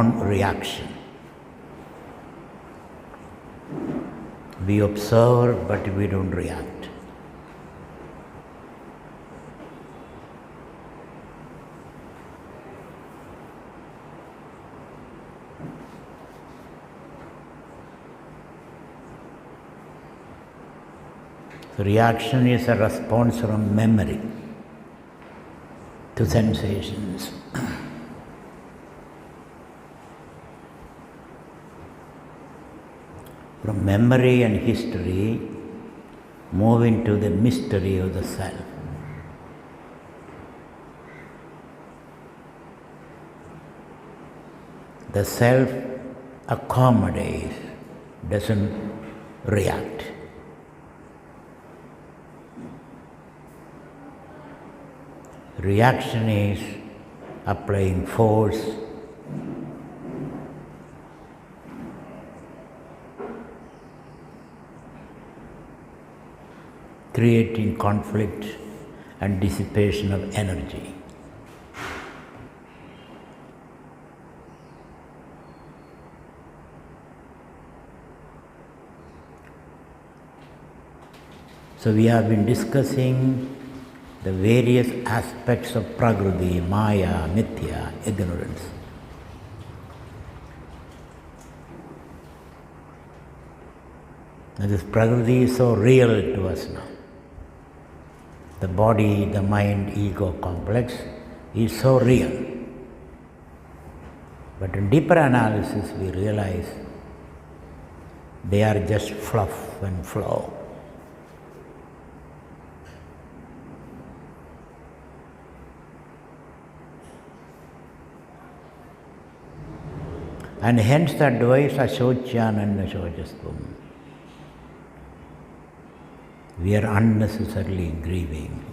non-reaction. We observe, but we don't react. Reaction is a response from memory to sensations. From memory and history, move into the mystery of the self. The self accommodates, doesn't react. Reaction is applying force, creating conflict and dissipation of energy. So we have been discussing the various aspects of Prakriti, Maya, Mithya, ignorance. Now this Prakriti is so real to us now. The body, the mind, ego complex is so real. But in deeper analysis we realize they are just fluff and flow. And hence the advice Ashocyananda Shocastvam. We are unnecessarily grieving.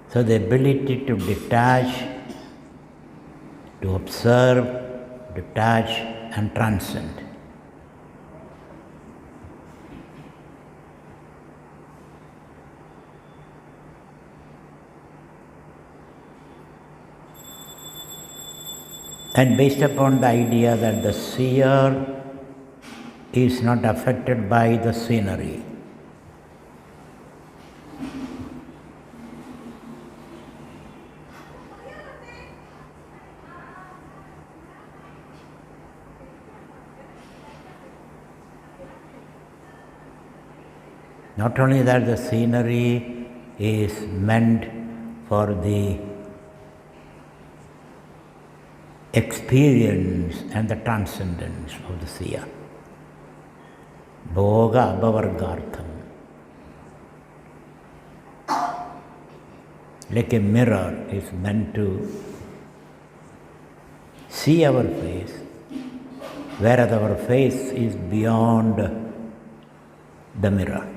So the ability to detach, to observe, detach and transcend. And based upon the idea that the seer is not affected by the scenery. Not only that, the scenery is meant for the experience and the transcendence of the seer. Bhoga abhavargartham. Like a mirror is meant to see our face, whereas our face is beyond the mirror.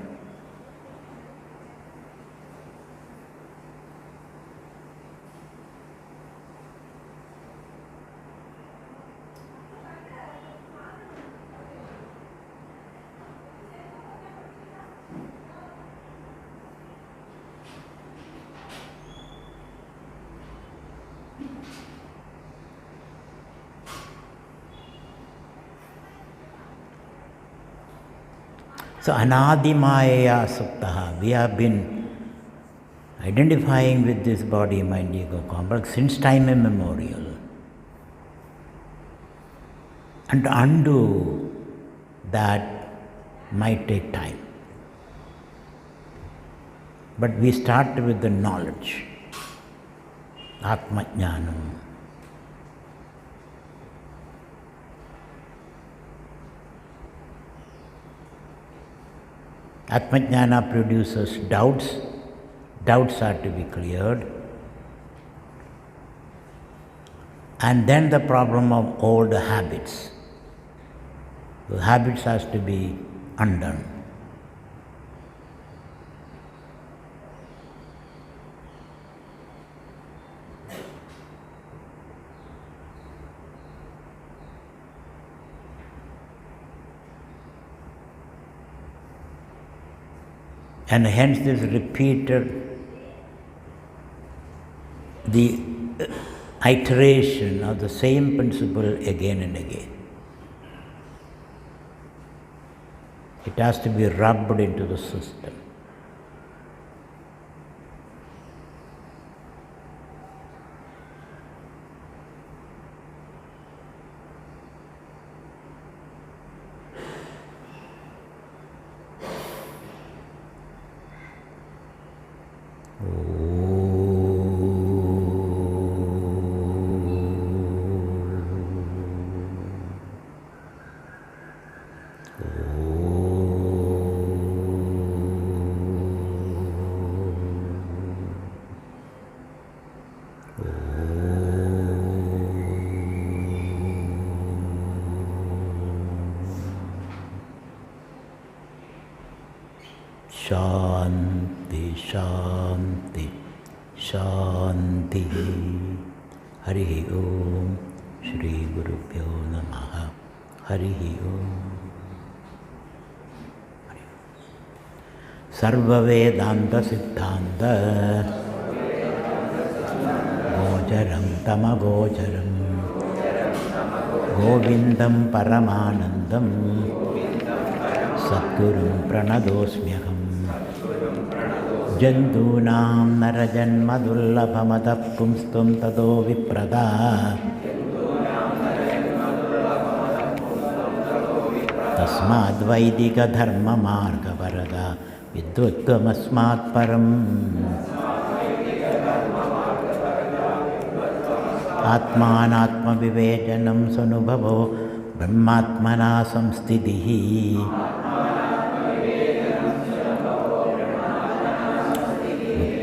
So anadimaya suktaha, we have been identifying with this body, mind, ego complex since time immemorial. And to undo that might take time. But we start with the knowledge, Atmajnanam. Atmajnana produces doubts. Doubts are to be cleared. And then the problem of old habits. The habits has to be undone. And hence this repeated, the iteration of the same principle again and again. It has to be rubbed into the system. Shanti, Shanti, Shanti. Hari Om. Shri Gurubhyo Namaha. Hari Om. Sarva Vedanta Siddhanta Gocharam Tamagocharam Govindam Paramanandam Satgurum Pranadosmyaham Jantūnām narajanmadullabhamatah pumstum tado viprada Tasmad Vaidika Dharma Marga Varada Vidutvamasmat Param Atmanatma Vivejanam Sanubhavo Brahmatmana Samstitihi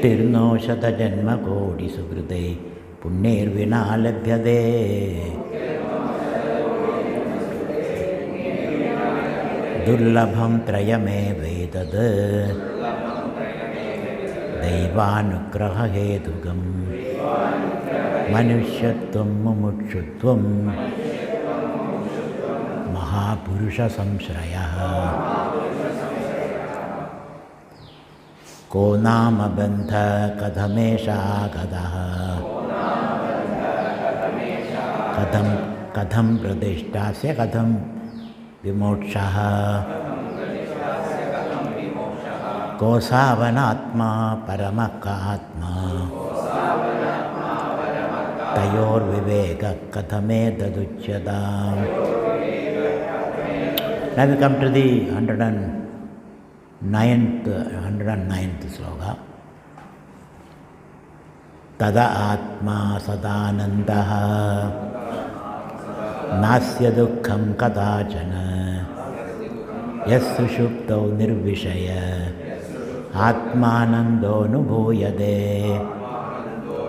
Tirno Shata Janma Kodi Sukrute Punner Vina Labhyade Durlabham Trayame Vedad Devanugraha Hedugam Manushyatvam Mumutshutvam Mahapurusha Samshraya Ko nama bantha kadhamesha kadaha Kadham pradishtasya kadham vimokshaha Ko savanatma paramakatma Tayor viveka kadhame daduchyadam. Now we come to the 109th sloka. Tada atma sadanandaha nasya dukkham kadachana yassu shuptau nirvishaya atmanando nubhuyade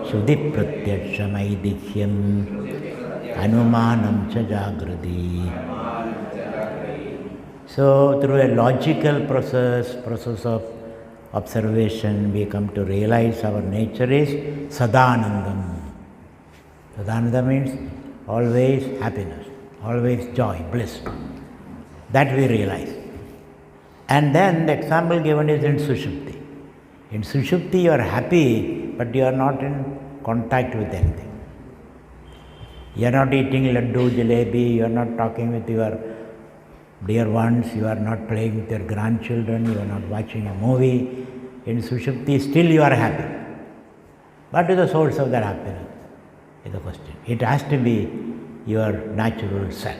shuddhi pratyakshamaidihyam anumanam cha jagrati. So, through a logical process of observation, we come to realize our nature is Sadanandam. Sadananda means always happiness, always joy, bliss. That we realize. And then the example given is in Sushupti. In Sushupti you are happy, but you are not in contact with anything. You are not eating laddu, jalebi, you are not talking with your dear ones, you are not playing with your grandchildren, you are not watching a movie. In Sushupti, still you are happy. What is the source of that happiness? Is the question. It has to be your natural self.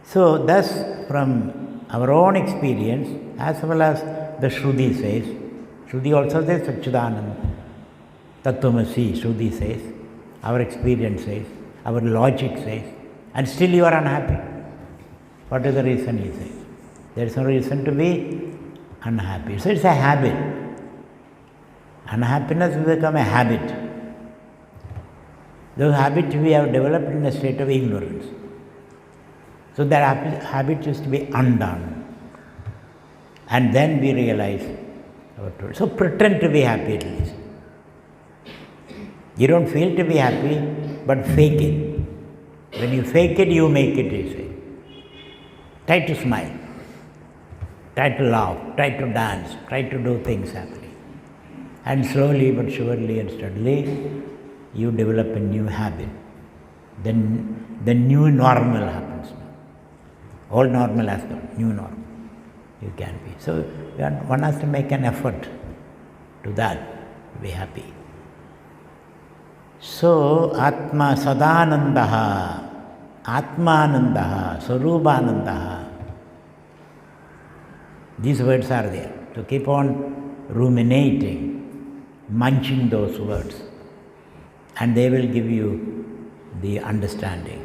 So, thus, from our own experience, as well as the Shruti says, Shruti also says Satchidananda, Tattvamasi, Shruti says, our experience says, our logic says, and still you are unhappy. What is the reason, he says? There is no reason to be unhappy. So it's a habit. Unhappiness will become a habit. Those habits we have developed in a state of ignorance. So that habit is to be undone. And then we realize our truth. So pretend to be happy at least. You don't feel to be happy, but fake it. When you fake it, you make it, he says. Try to smile. try to laugh, try to dance, try to do things happily. And slowly but surely and steadily, you develop a new habit. Then the new normal happens now. Old normal has gone, new normal. You can be. So one has to make an effort to that, to be happy. So Atma Sadanandaha, Atmanandaha, Sarupanandaha. These words are there. So keep on ruminating, munching those words, and they will give you the understanding.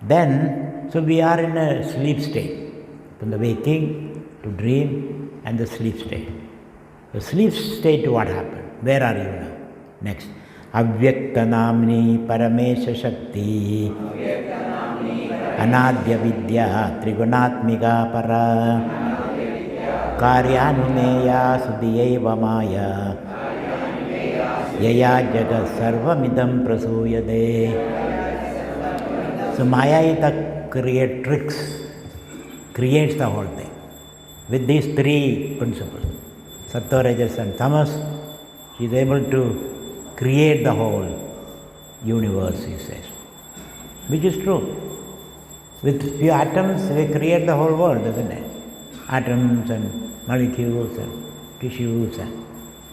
Then, so we are in a sleep state, from the waking to dream and the sleep state. The sleep state, what happened? Where are you now? Next. Avyakta namni paramesha shakti anadya vidya trigunatmika para karyanumeya sudiyaiva maya yaya jagat sarvamidam prasuyade. So Maya is the creatrix, creates the whole thing with these three principles, Sattva, Rajas and Tamas. She is able to create the whole universe, he says, which is true. With few atoms, we create the whole world, doesn't it? Atoms and molecules and tissues, and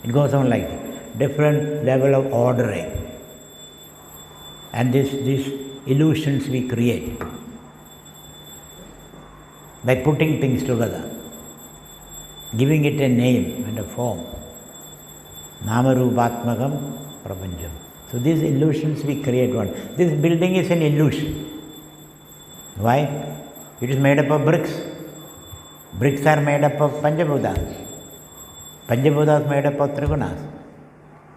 it goes on like that. Different level of ordering. And these illusions we create by putting things together, giving it a name and a form. Namarupatmakam Prapancham. So these illusions we create one. This building is an illusion. Why? It is made up of bricks. Bricks are made up of Panchabhutas. Panchabhutas is made up of Trigunas.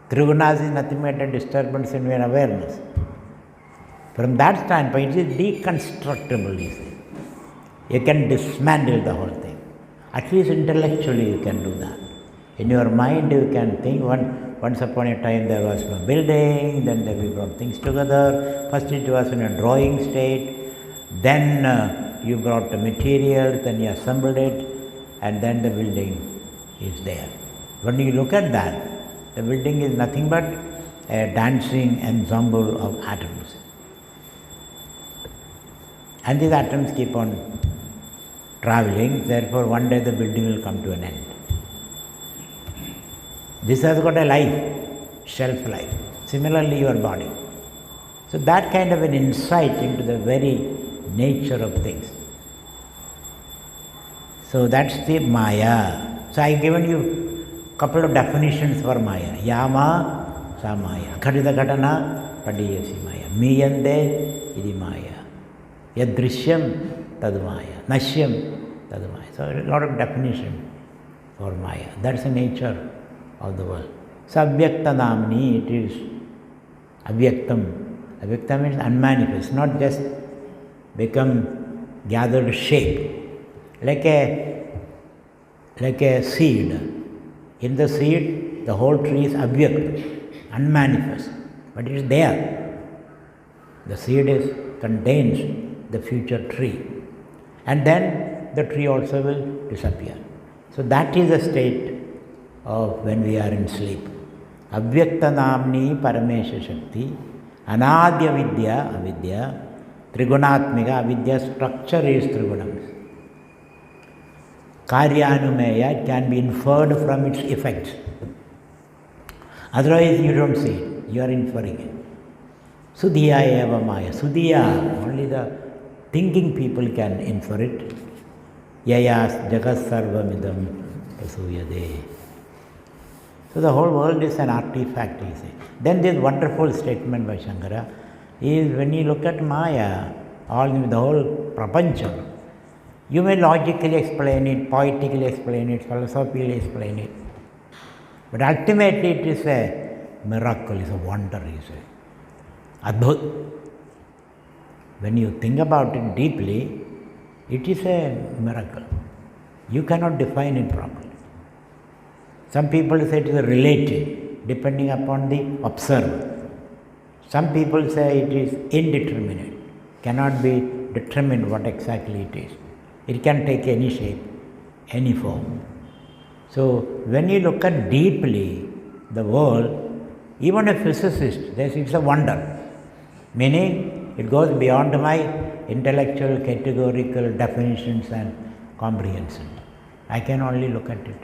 Trigunas is nothing but a disturbance in your awareness. From that standpoint, it is deconstructible, you see. You can dismantle the whole thing. At least intellectually you can do that. In your mind you can think, once upon a time there was no building, then we brought things together. First it was in a drawing state, then you brought the materials, then you assembled it, and then the building is there. When you look at that, the building is nothing but a dancing ensemble of atoms. And these atoms keep on traveling, therefore one day the building will come to an end. This has got a life, shelf life. Similarly your body. So that kind of an insight into the very nature of things. So that's the Maya. So I have given you a couple of definitions for Maya. Yama, sa Maya. Khatita Ghatana, Padiyasi Maya. Miyande, idi Maya. Yadrishyam, tad Maya. Nashyam, tad Maya. So a lot of definition for Maya. That's the nature of the world. So Avyakta Namni, it is Avyaktam. Avyakta means unmanifest, not just become gathered shape. Like a seed. In the seed, the whole tree is Avyakta, unmanifest. But it is there. The seed contains the future tree. And then the tree also will disappear. So that is the state of when we are in sleep. Avyakta Namni Paramesha Shakti, Anadya Vidya, Avidya, Trigunatmika, Avidya structure is Trigunams. Karyanumeya, it can be inferred from its effects. Otherwise you don't see it, you are inferring it. Sudhiya eva Maya. Sudhiya, only the thinking people can infer it. Yayas jagat sarvamidam prasuyade. So the whole world is an artifact, you see. Then this wonderful statement by Shankara is when you look at Maya, the whole prapancham, you may logically explain it, poetically explain it, philosophically explain it. But ultimately it is a miracle, it's a wonder, you say. Adbhut. When you think about it deeply, it is a miracle. You cannot define it properly. Some people say it is relative, depending upon the observer. Some people say it is indeterminate, cannot be determined what exactly it is. It can take any shape, any form. So when you look at deeply the world, even a physicist, it's a wonder. Meaning, it goes beyond my intellectual, categorical definitions and comprehension. I can only look at it.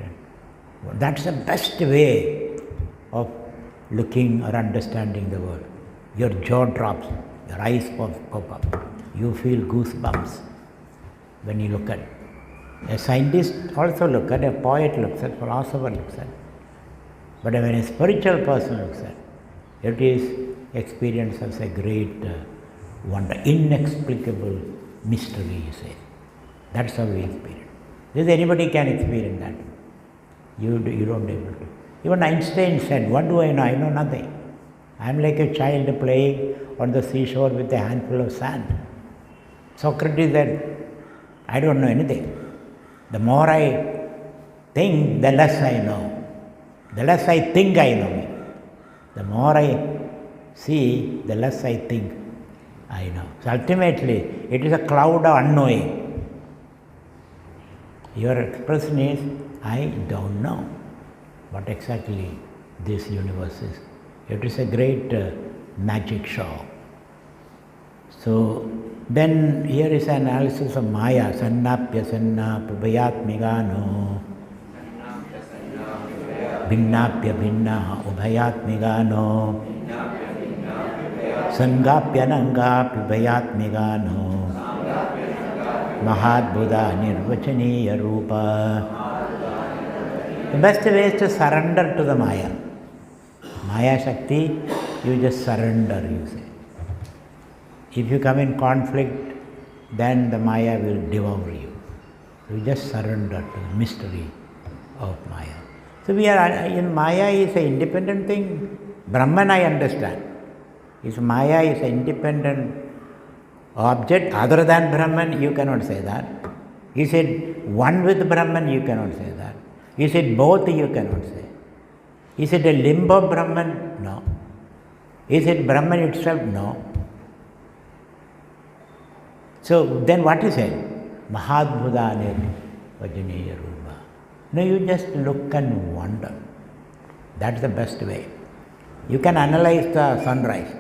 That's the best way of looking or understanding the world. Your jaw drops, your eyes pop up. You feel goosebumps when you look at it. A scientist also looks at, a poet looks at, a philosopher looks at. But when a spiritual person looks at, it is experienced as a great wonder, inexplicable mystery, you say. That's how we experience. This anybody can experience that. You don't able to. Even Einstein said, what do I know? I know nothing. I am like a child playing on the seashore with a handful of sand. Socrates said, I don't know anything. The more I think, the less I know. The less I think I know. The more I see, the less I think I know. So ultimately, it is a cloud of unknowing. Your expression is, I don't know what exactly this universe is. It is a great magic show. So then here is an analysis of Maya. Sannapya sanna prabhayatmigano Bhinnapya bhinna ubhayatmigano Sangapya nanga prabhayatmigano Mahadbuddha nirvachaniya rupa. The best way is to surrender to the Maya. Maya Shakti, you just surrender, you say. If you come in conflict, then the Maya will devour you. You just surrender to the mystery of Maya. So we are in Maya is an independent thing. Brahman I understand. If Maya is an independent object other than Brahman, you cannot say that. Is it one with Brahman? You cannot say that. Is it both? You cannot say. Is it a limb of Brahman? No. Is it Brahman itself? No. So then what is it? Mahadbuddha nirvachaniya rupa. No, you just look and wonder. That's the best way. You can analyze the sunrise.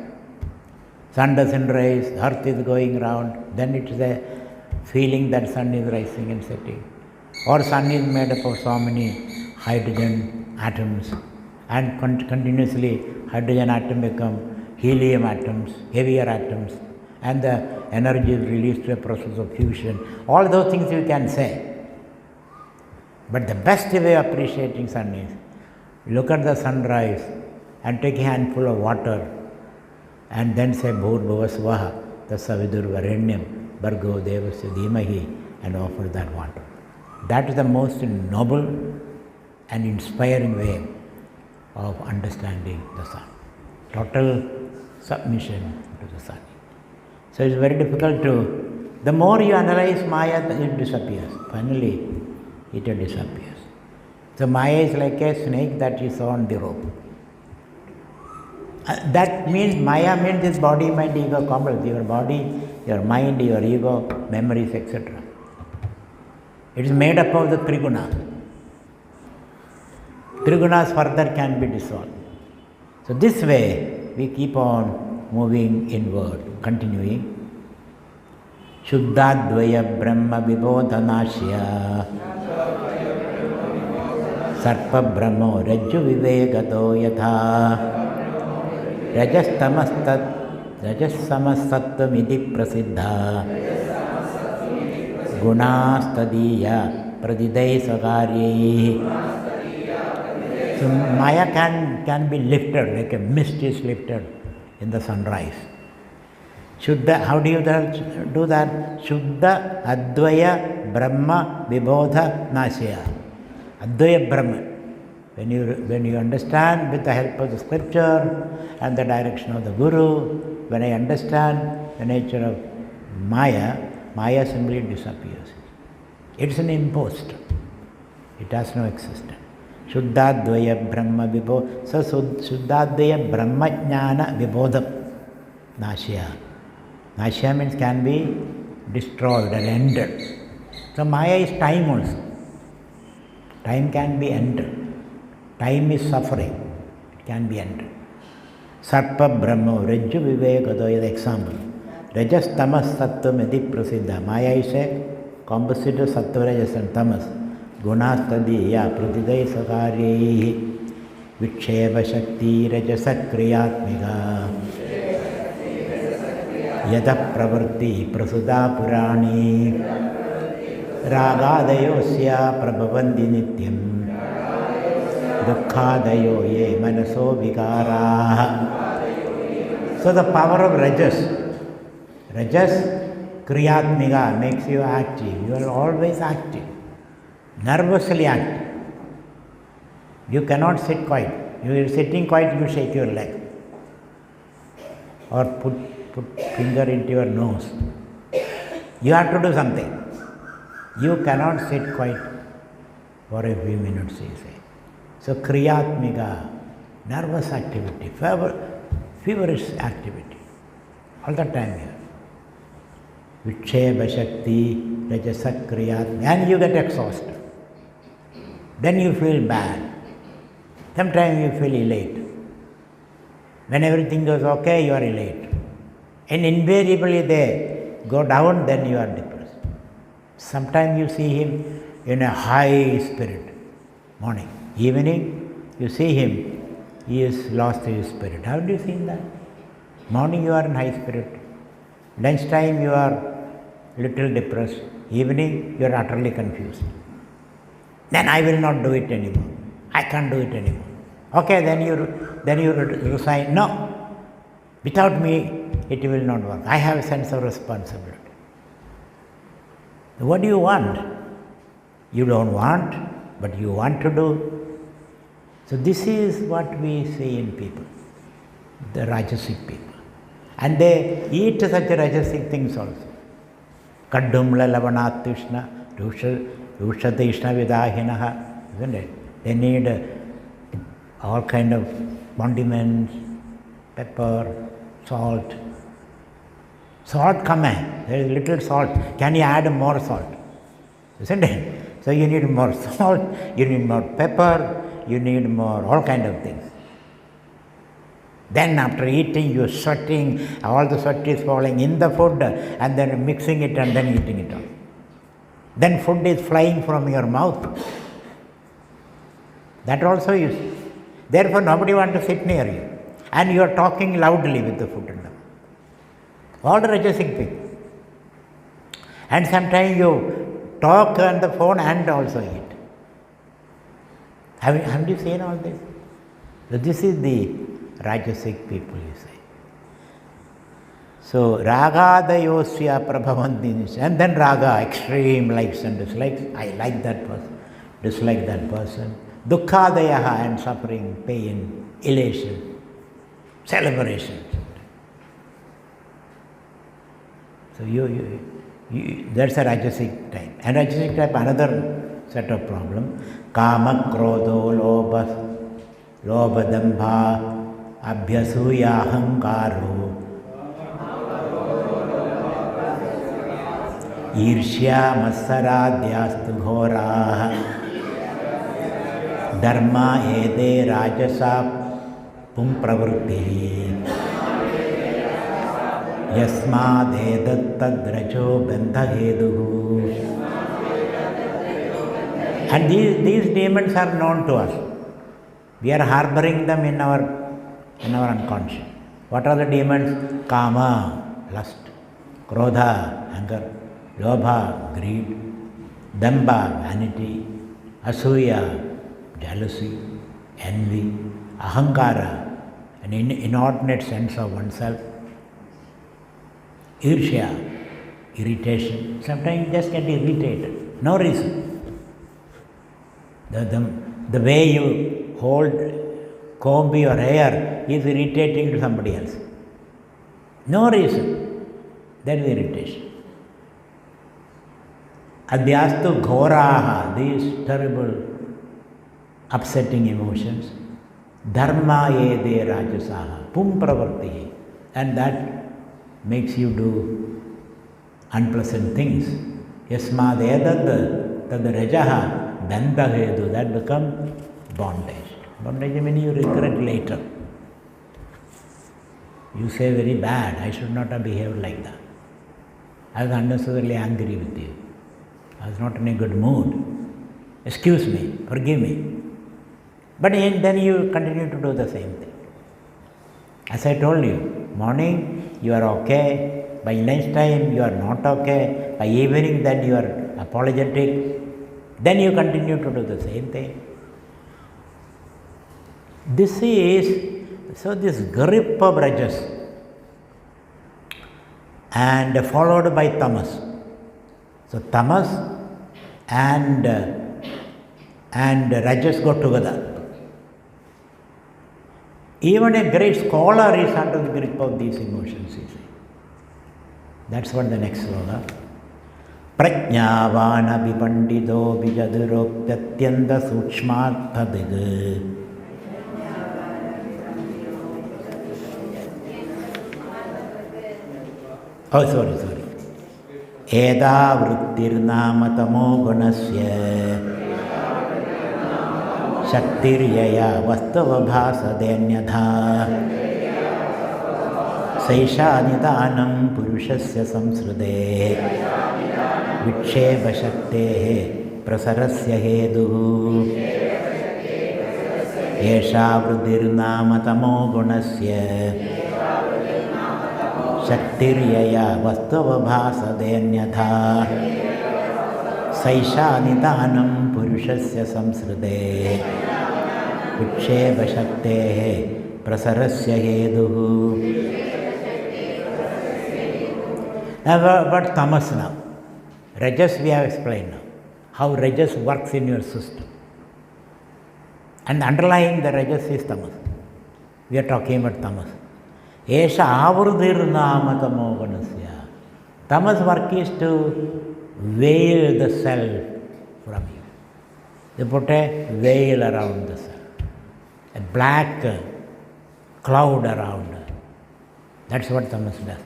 Sun doesn't rise, earth is going round, then it is a feeling that sun is rising and setting. Or sun is made up of so many hydrogen atoms, and continuously hydrogen atom become helium atoms, heavier atoms, and the energy is released to a process of fusion. All those things you can say. But the best way of appreciating sun is, look at the sunrise and take a handful of water and then say Bhur Swaha Tasavidur Varenyam Bhargo Devasya Dhimahi and offer that water. That is the most noble and inspiring way of understanding the sun. Total submission to the sun. So it's very difficult to, the more you analyze Maya, it disappears. Finally, it disappears. So Maya is like a snake that you saw on the rope. That means, Maya means this body, mind, ego complex. Your body, your mind, your ego, memories, etc. It is made up of the Trigunas. Trigunas further can be dissolved. So this way, we keep on moving inward, continuing. Shuddhadvaya Brahma Vibodhanashya Sarpa Brahmo Rajju Vivekato Yatha Rajasamasattvamidi Prasiddha Gunastadiya Pradidai Sagaryi. So Maya can be lifted, like a mist is lifted in the sunrise. Shuddha, how do you do that? Shuddha Advaya Brahma Vibodha Nashya. Advaya Brahma. When you understand with the help of the scripture and the direction of the Guru, when I understand the nature of Maya, Maya simply disappears. It's an imposter. It has no existence. Shuddhadvaya Brahma Vibodha. So Shuddhadvaya Brahma Jnana Vibodha Nashya. Nashya means can be destroyed or ended. So Maya is time also. Time can be entered. Time is suffering. It can be entered. Sarpa Brahmo, Rajju Vivekachoodamani is the example. Rajas Tamas Sattvam Edi Prasiddha. Maya is a composite of Sattva, Rajas and Tamas. Gunas Tadiya Pratidai Sakaryehi Viksheva Shakti Rajasa Kriyatmika Yada Pravarti Prasuda Purani Ragadayosya Prabhavandi Nityam Dukkadayo Ye Manaso Vikara. So the power of Rajas Kriyatmika makes you active. You are always active, nervously active. You cannot sit quiet. You are sitting quiet, you shake your leg. Or put finger into your nose. You have to do something. You cannot sit quiet for a few minutes, you say. So Kriyatmika, nervous activity, feverish activity, all the time here. Viksheva Shakti, Rajasa Kriyatmika, and you get exhausted. Then you feel bad. Sometimes you feel elate. When everything goes okay, you are elate. And invariably they go down, then you are depressed. Sometimes you see him in a high spirit. Morning. Evening, you see him, he has lost his spirit. Haven't you seen that? Morning you are in high spirit. Lunchtime you are little depressed. Evening you are utterly confused. Then I will not do it anymore. I can't do it anymore. Okay, then you resign. No, without me it will not work. I have a sense of responsibility. What do you want? You don't want, but you want to do. So this is what we see in people, the Rajasic people. And they eat such Rajasic things also. Kaddumla lavanat tishna, rushatishna vidahinaha, isn't it? They need all kind of condiments, pepper, salt. Salt command, there is little salt. Can you add more salt? Isn't it? So you need more salt, you need more pepper, you need more all kind of things. Then after eating, you are sweating, all the sweat is falling in the food, and then mixing it and then eating it all. Then food is flying from your mouth. That also you see. Therefore nobody wants to sit near you. And you are talking loudly with the food in the mouth. All the Rajasic people. And sometimes you talk on the phone and also eat. Haven't you seen all this? So this is the Rajasic people, you say. So Ragadayosya Prabhavanti, and then Raga, extreme likes and dislikes. I like that person, dislike that person. Dukkadayaha, and suffering, pain, elation, celebration. So that's a Rajasic type. And Rajasic type, another set of problem. Kama, Krodho, Lobha, Dambha, Abhyasuya, Ahankaro, Irshya, Masaradhyastu Ghora, Dharma, Ede, Rajasa, Pumpravruti, Yasmad, Edattadrajo, Bandhaheduhu. And these demons are known to us. We are harboring them in our unconscious. What are the demons? Kama, lust. Krodha, anger. Lobha, greed. Damba, vanity. Asuya, jealousy. Envy. Ahankara, an inordinate sense of oneself. Irshya, irritation. Sometimes you just get irritated. No reason. The way you comb your hair is irritating to somebody else. No reason. That is irritation. Adhyastu ghoraha, these terrible, upsetting emotions. Dharma ede rajasaha, pum pravarti, and that makes you do unpleasant things. Yasmad edad tad rajaha bandhahedu, that become bondage. Bondage means you regret later. You say very bad, I should not have behaved like that. I was unnecessarily angry with you. I was not in a good mood. Excuse me, forgive me. But then you continue to do the same thing. As I told you, morning you are okay, by lunchtime you are not okay, by evening then you are apologetic, then you continue to do the same thing. This grip of rajas and followed by tamas. So tamas and rajas go together. Even a great scholar is under the grip of these emotions, you see. That's what the next slogan. Prajnavana vipandido vijaduropyatyanda sukshmarthadig. Oh, sorry. Eda vrittirnama tamo gunasya Shaktiryaya vastavabhasadenyadha Saisha nidanam purushasya samsrude Viksheba shaktehe prasarasya heduhu Esha vrittirnama tamo gunasya Shaktiryaya vastavabhasadenyadha Saisha nidanam purushasya samsrude Viksheba shaktehe prasarasya heduhu. About tamas now. Rajas we have explained now. How rajas works in your system. And underlying the rajas is tamas. We are talking about tamas. Esha avrudirnama tamo gunasya. Tamas work is to veil the self from you. They put a veil around the self, a black cloud around. That's what tamas does.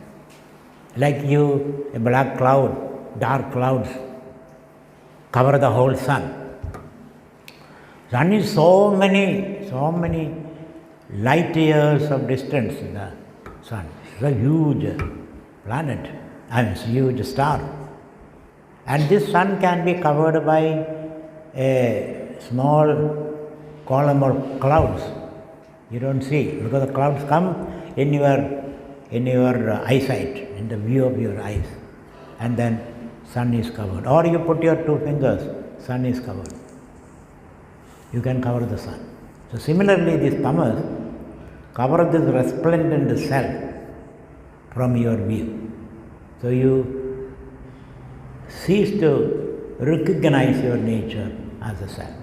Like you, a black cloud, dark clouds cover the whole sun. Sun is so many light years of distance. The sun is a huge planet, it's a huge star. And this sun can be covered by a small column of clouds. You don't see, because the clouds come in your eyesight, in the view of your eyes, and then sun is covered. Or you put your two fingers, sun is covered. You can cover the sun. So similarly, this tamas cover this resplendent self from your view. So you cease to recognize your nature as a self.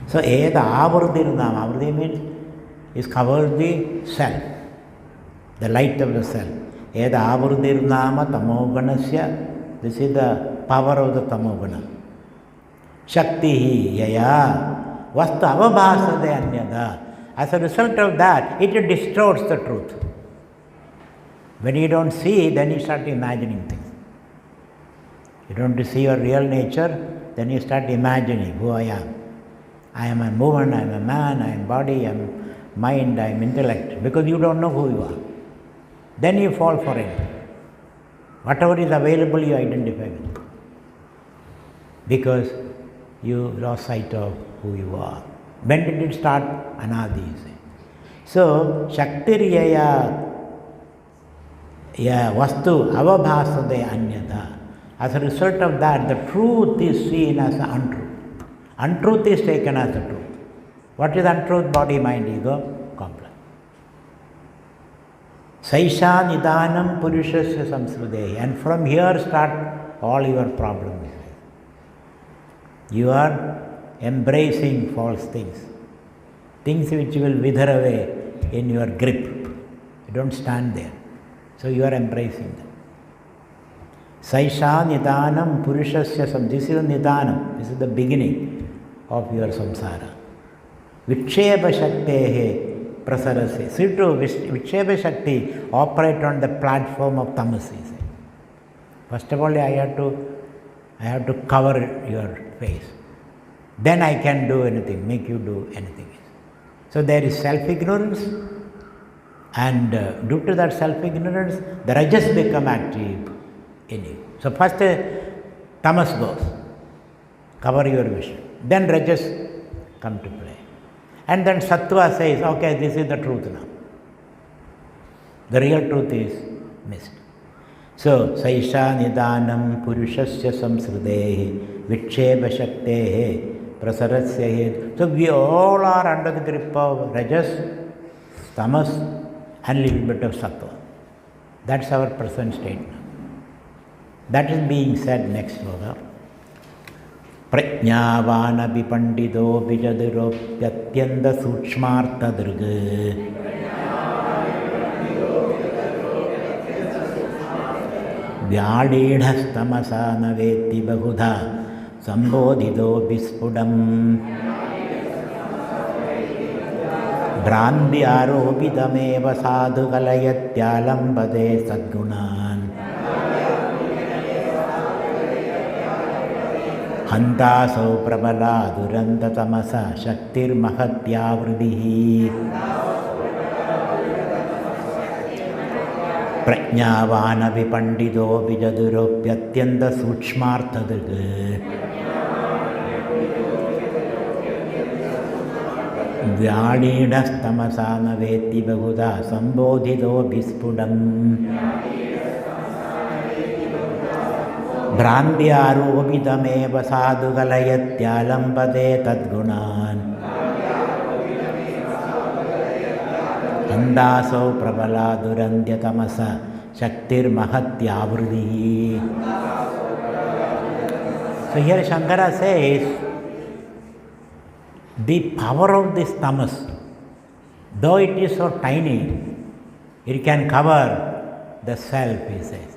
So eda avrudirnama, avrudi means is covered the self, the light of the self. Eda avrudirnama tamoganasya, this is the power of the tamogana. Shaktihi yaya vastu avabhasade anyada. As a result of that, it distorts the truth. When you don't see, then you start imagining things. You don't see your real nature, then you start imagining who I am. I am a woman, I am a man, I am body, I am mind, I am intellect, because you don't know who you are. Then you fall for it. Whatever is available, you identify with, because you lost sight of who you are. When did it start? Anadi. So, Shaktiryaya vastu avabhasade anyada. As a result of that, the truth is seen as the untruth. Untruth is taken as the truth. What is untruth? Body, mind, ego, complex. Saisha nidanam purushasya samsrudehi. And from here start all your problems. You are embracing false things, things which will wither away in your grip. You don't stand there. So you are embracing them. Saisha nidanam purushasya sam. This is nidanam. This is the beginning of your samsara. Viksheba shaktehe prasarase. See to Viksheba shakti operate on the platform of tamasi. First of all, I have to cover your face. then I can do anything, make you do anything. So there is self-ignorance, and due to that self-ignorance, the rajas become active in you. So first tamas goes, cover your vision. Then rajas come to play. And then sattva says, okay, this is the truth now. The real truth is missed. So, saisha nidanam purushasya samsrudehi viksheba shaktehe prasarasya hetu. So, we all are under the grip of rajas, tamas, and little bit of sattva. That's our present state now. That is being said next sloka. Prajnavanapi pandido vijaduropyatyanda sukshmartha durga. Vyalidhastamasa naveti bahudha sambodhido vispudam. Brandi arobidameva sadhu kalayathyalambade sadgunan. Hantasau prabala duranta tamasa shaktir mahatyavridihi. Prajnavanapi pandido vijaduropyatyanda sukshmartha durga. Vyalidhastamasa naveti bahudha sambodhido vispudam. Brandhyarobidameva sadhu kalayathyalambade tadgunan. Andasau prabala durandya tamasa shaktir mahatyavridihi. So here Shankara says, the power of this tamas, though it is so tiny, it can cover the self, he says.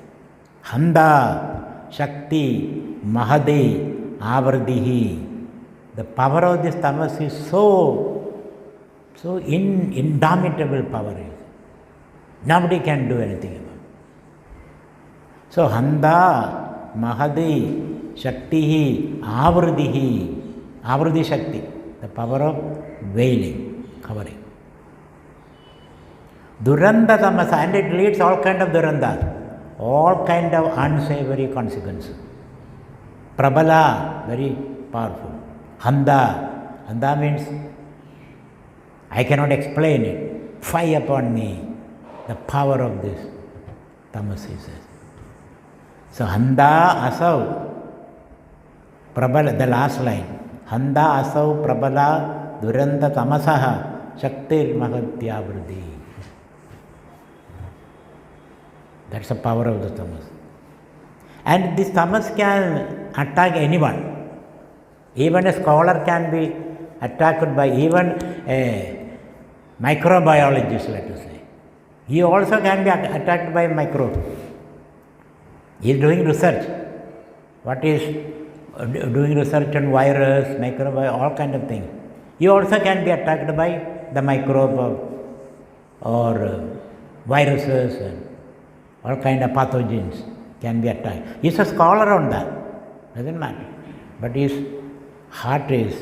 Handa, Shakti, Mahadi, Avridihi. The power of this tamas is so indomitable power. Nobody can do anything about it. So Handa, Mahadi, Shakti, Avridihi. Avridi Shakti, the power of veiling, covering. Duranda tamasa, and it leads all kind of duranda, all kind of unsavory consequences. Prabala, very powerful. Handa means I cannot explain it. Fire upon me, the power of this tamas, he says. So Handa asau, prabala, the last line. Handa asau prabala duranta tamasaha shaktir mahatyavriddhi. That's the power of the tamas. And this tamas can attack anyone. Even a scholar can be attacked by even a microbiologist, let us say. He also can be attacked by microbe. He is doing research. What is doing research on virus, microbe, all kind of things. He also can be attacked by the microbe or viruses and all kind of pathogens can be attacked. He is a scholar on that, doesn't matter. But his heart is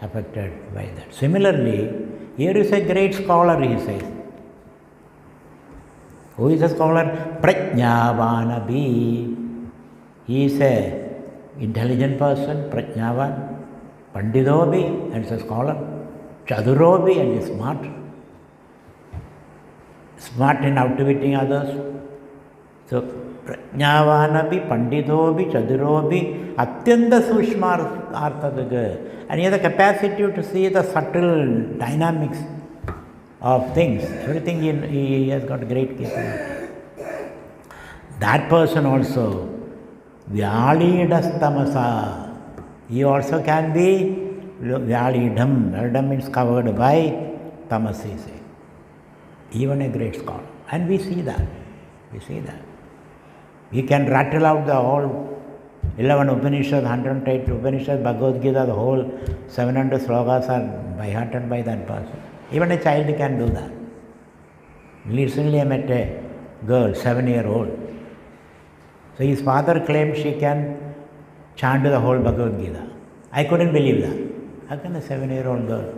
affected by that. Similarly, here is a great scholar, he says. Who is a scholar? Prajnavanapi. He is a intelligent person, Prajnavan, Pandidobi, and is a scholar, Chadurobi, and is smart. Smart in outwitting others. So, Prajnavanapi, Pandidobi, Chadurobi, Atyanda Sushma Arthadaga. And he has the capacity to see the subtle dynamics of things. Everything he has got great capability. That person also, Vyalidhastamasa, he also can be Vyalidham. Vyalidham means covered by tamas, he says. Even a great scholar. And we see that. We see that. We can rattle out the whole 11 Upanishads, 108 Upanishads, Bhagavad Gita, the whole 700 slokas are by hearted by that person. Even a child can do that. Recently I met a girl, 7-year-old. So his father claimed she can chant the whole Bhagavad Gita. I couldn't believe that. How can a 7-year-old girl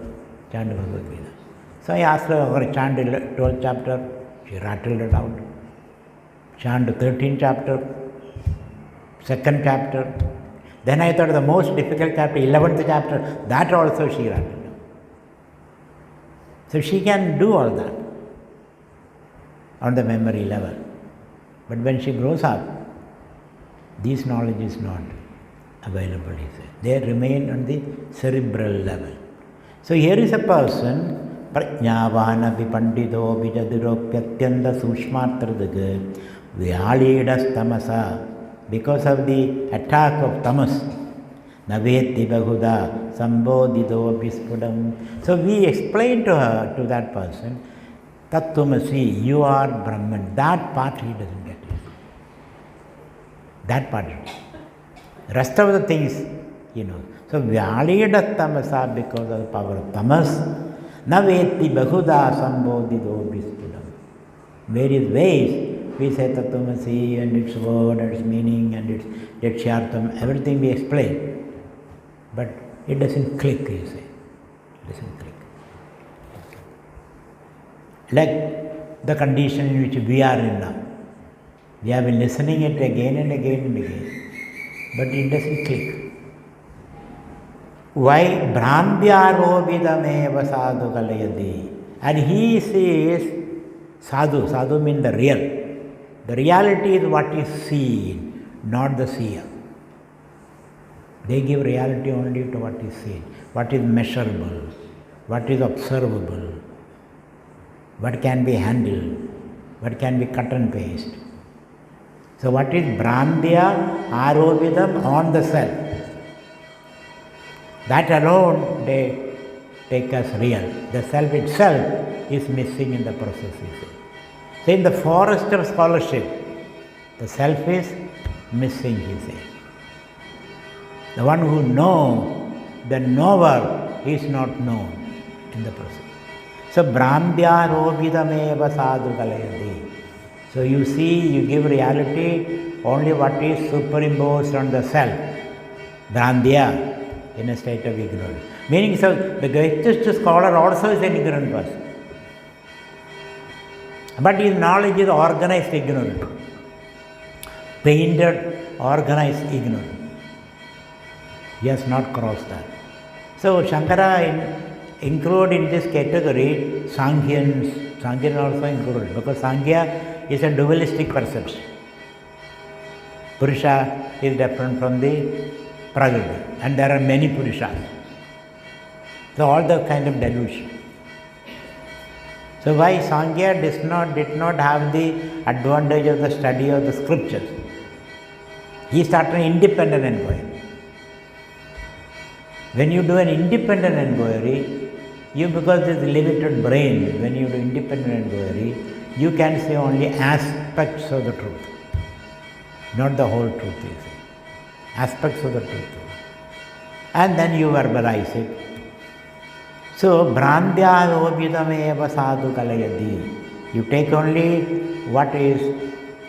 chant Bhagavad Gita? So I asked her chant 12th chapter. She rattled it out. Chant 13th chapter, 2nd chapter. Then I thought the most difficult chapter, 11th chapter, that also she rattled. So she can do all that on the memory level. But when she grows up, this knowledge is not available, he said. They remain on the cerebral level. So here is a person, Prajnavana Vipandido Vijadiropyatyanda Sushmatradaga Vyalidas Tamasa, because of the attack of tamas, Naveti Bahuda Sambodhido Bispudam. So we explained to her, to that person, Tattvamasi, you are Brahman. That part he doesn't get it. That part. Rest of the things, you know. So Vyalidas Tamasa, because of the power of tamas, Naveti Bahuda Sambodhido Bispudam. Various ways we say Tattvamasi and its word and its meaning and its Yakshartham, everything we explain. But it doesn't click, you say. It doesn't click. Like the condition in which we are in now. We have been listening it again and again and again. But it doesn't click. Why? Brahmyarovidameva sadhu kalayadi. And he says, sadhu. Sadhu means the real. The reality is what is seen, not the seer. They give reality only to what is seen, what is measurable, what is observable, what can be handled, what can be cut and paste. So what is Brahmya Arovidam on the self? That alone they take as real. The self itself is missing in the process. So in the forest of scholarship, the self is missing, he says. The one who knows, the knower is not known in the process. So Brahmyarovidameva sadhu kalayati. So you see, you give reality only what is superimposed on the self. Brahmya, in a state of ignorance. Meaning, so the greatest scholar also is an ignorant person. But his knowledge is organized ignorant. Painted, organized ignorant. He has not crossed that. So Shankara include in this category Sankhyan also included, because Sankhya is a dualistic perception. Purusha is different from the Prakriti, and there are many Purushas. So all the kind of delusion. So why Sankhya did not have the advantage of the study of the scriptures? He started an independent inquiry. When you do an independent inquiry, because there is limited brain, when you do independent inquiry, you can see only aspects of the truth, not the whole truth, you see. Aspects of the truth. And then you verbalize it. So, Brahmyarovidameva sadhu kalayadi. You take only what is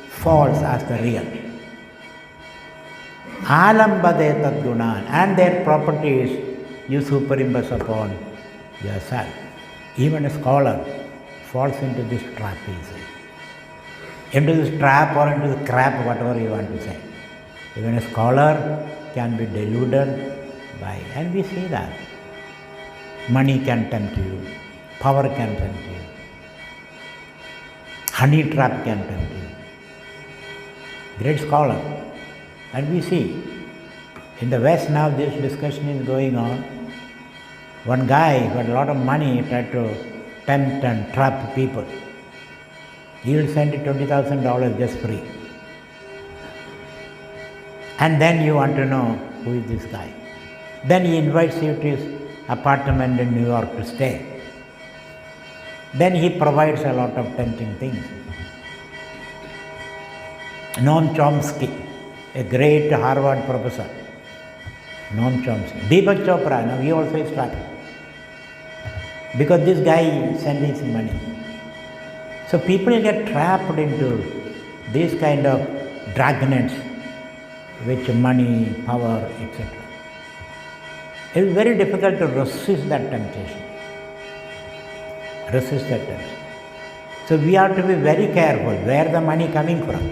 false as the real. Alambade tadgunan, and their properties you superimpose upon yourself. Even a scholar falls into this trap, he says. Into this trap or into the crap, whatever you want to say. Even a scholar can be deluded by, and we see that. Money can tempt you, power can tempt you, honey trap can tempt you. Great scholar. And we see, in the West now this discussion is going on. One guy who had a lot of money tried to tempt and trap people. He will send you $20,000 just free. And then you want to know who is this guy. Then he invites you to his apartment in New York to stay. Then he provides a lot of tempting things. Noam Chomsky, a great Harvard professor. Noam Chomsky. Deepak Chopra, now he also is trapped. Because this guy sends his money. So people get trapped into these kind of dragnets, which money, power, etc. It is very difficult to resist that temptation. Resist that temptation. So we have to be very careful where the money coming from.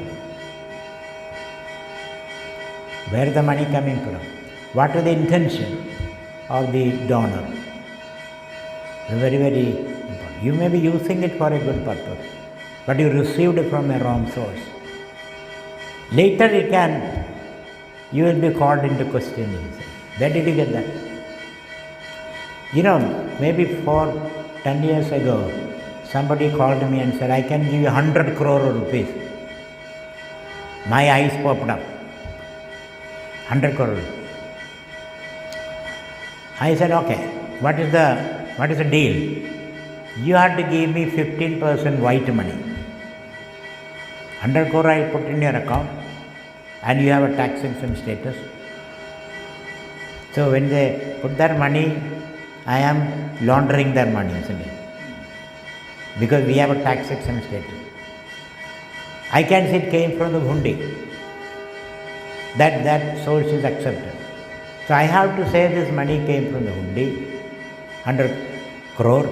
Where the money coming from? What is the intention of the donor? It's very, very important. You may be using it for a good purpose, but you received it from a wrong source. Later you will be called into question. Where did you get that? Maybe 10 years ago, somebody called me and said, I can give you 100 crore rupees. My eyes popped up. 100 crore. I said, okay, what is the deal? You have to give me 15% white money. 100 crore I will put in your account, and you have a tax exempt status. So when they put their money, I am laundering their money, isn't it? Because we have a tax exempt status. I can say it came from the hundi. That source is accepted. So I have to say this money came from the hundi, 100 crore.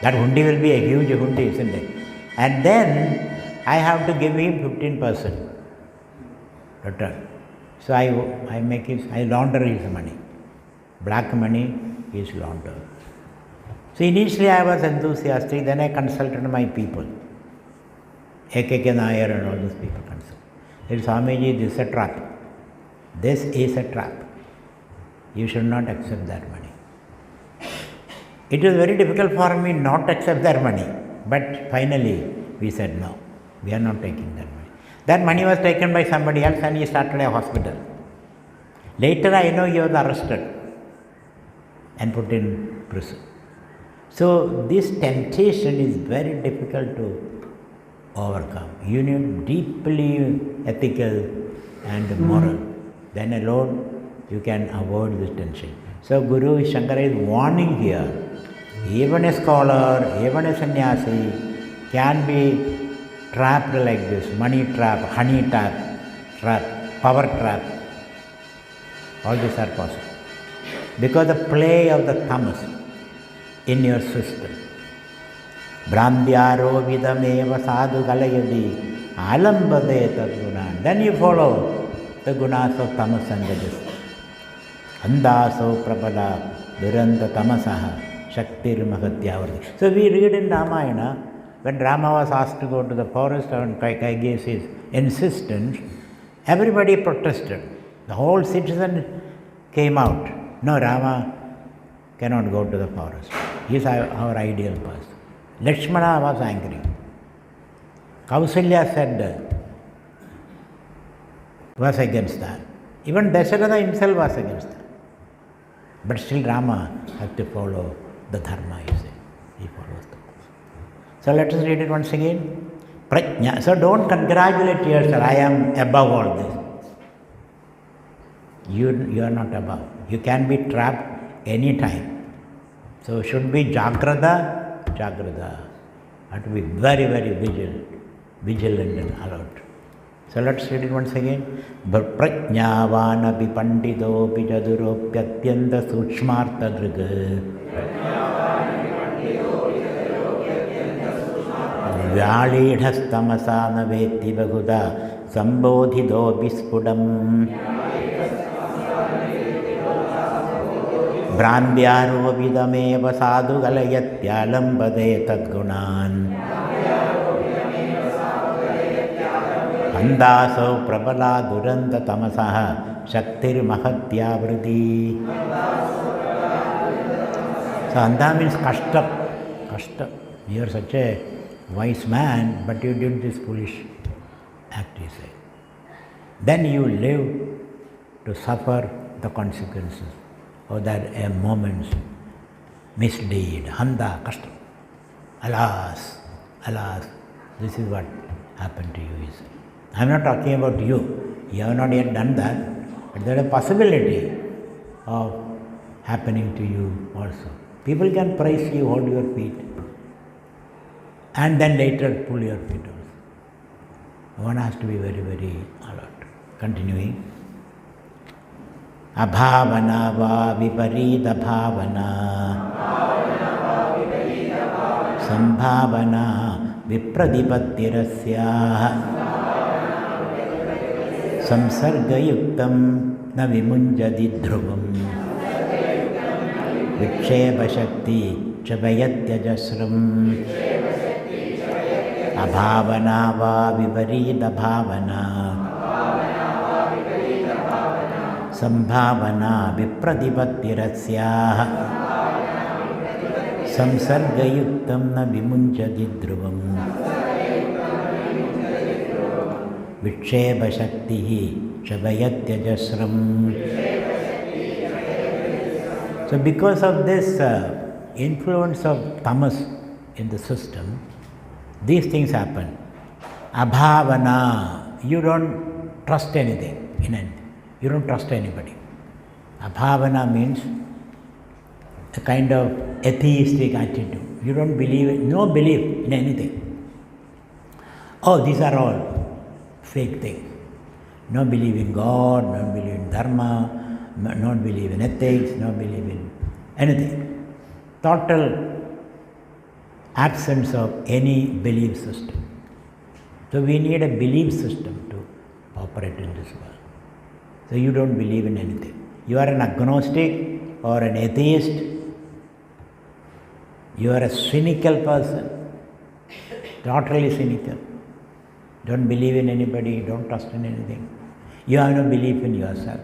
That hundi will be a huge hundi, isn't it? And then I have to give him 15% return. So I launder his money. Black money is laundered. So initially I was enthusiastic, then I consulted my people. A.K.K. Nair and all those people consulted. He said, Swamiji, this is a trap. This is a trap. You should not accept that money. It was very difficult for me not to accept that money. But finally we said, no, we are not taking that money. That money was taken by somebody else and he started a hospital. Later I know he was arrested and put in prison. So this temptation is very difficult to overcome. You need deeply ethical and moral. Then alone you can avoid this tension. So Guru Shankara is warning here. Even a scholar, even a sannyasi can be trapped like this. Money trap, honey trap, power trap. All these are possible. Because the play of the tamas in your system. Brandhyaro vidameva sadhu galayadi alambade tadgunan. Then you follow the gunas of tamas and rajas. Andaso prabala duranta tamasaha shaktir mahatyavarti. So we read in Ramayana, when Rama was asked to go to the forest on Kaikeyi's insistence, everybody protested. The whole citizen came out. No, Rama cannot go to the forest. He is our ideal person. Lakshmana was angry. Kausalya said, was against that. Even Dasharatha himself was against that. But still Rama has to follow the dharma, you say. He follows the dharma. So let us read it once again. Prajna. So don't congratulate yourself, I am above all this. You are not above. You can be trapped any time. So should be jagrada. Have to be very, very vigilant and alert. So let's read it once again. Prajnavanapi pandidopi jaduropyatyanta sushmarta dhriga vyalidhastamasana veti bahuda sambodhidopi spudam Brandhyaro vidameva sadhu galayathyalambade tadgunan Andaso prabala duranta tamasaha shaktir mahatyavriti. So Anda means kashta. You are such a wise man, but you did this foolish act, you say. Then you live to suffer the consequences of that a moment's misdeed. Handa, kashta. Alas, this is what happened to you, you say. I am not talking about you. You have not yet done that, but there is a possibility of happening to you also. People can praise you, hold your feet, and then later pull your feet also. One has to be very, very alert. Continuing. Abhavana va viparita bhavana. Sambhavana vipradipattirasya. Samsargayuktam na vimunjati dhruvam. Viksheba shakti chapayatyajasram. Abhavana va viparita bhavana. Sambhavana vipradipattirasya. Samsargayuktam na vimunjati dhruvam. Viksheba shakti chapayatyajasram. So because of this influence of tamas in the system, these things happen. Abhavana, you don't trust anything in anything. You don't trust anybody. Abhavana means a kind of atheistic attitude. You don't believe, no belief in anything. Oh, these are all fake things. No believe in God, no believe in dharma, no believe in ethics, no believe in anything. Total absence of any belief system. So we need a belief system to operate in this world. So you don't believe in anything. You are an agnostic or an atheist. You are a cynical person, totally cynical. Don't believe in anybody, don't trust in anything. You have no belief in yourself.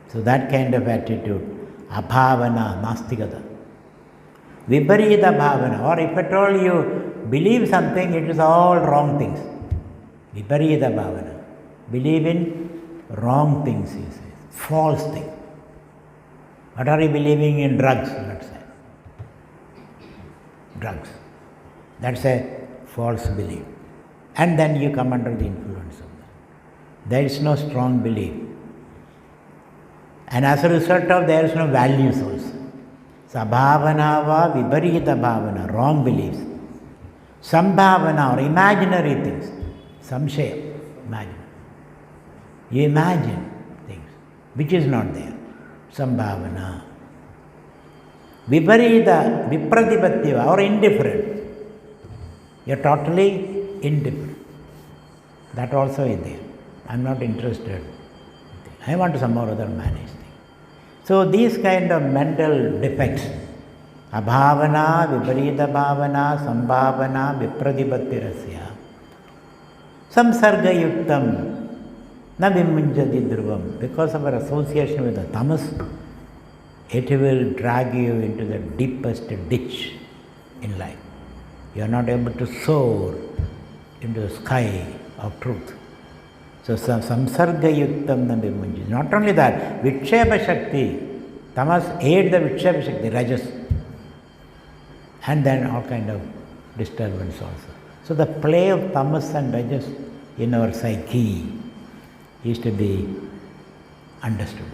So that kind of attitude, abhavana, nastikata. Viparita bhavana, or if at all you believe something, it is all wrong things. Viparita bhavana. Believe in wrong things, he says, false things. What are you believing in? Drugs, let's say. Drugs. That's a false belief. And then you come under the influence of that. There is no strong belief. And as a result of there is no values also. Sabhavana va viparita bhavana, wrong beliefs. Sambhavana or imaginary things. Samshaya, imagine. You imagine things which is not there. Sambhavana. Viparita, vipradipattiva or indifferent. You are totally indifferent. That also is there. I am not interested. I want to somehow or other manage things. So these kind of mental defects, abhavana, viparita bhavana, sambhavana, vipradipattirasya, samsargayuktam na vimunjati dhruvam. Because of our association with the tamas, it will drag you into the deepest ditch in life. You are not able to soar into the sky of truth. So samsarga yuktam na vimunjati. Not only that, viksheba shakti, tamas aid the viksheba shakti, rajas, and then all kind of disturbance also. So the play of tamas and rajas in our psyche is to be understood.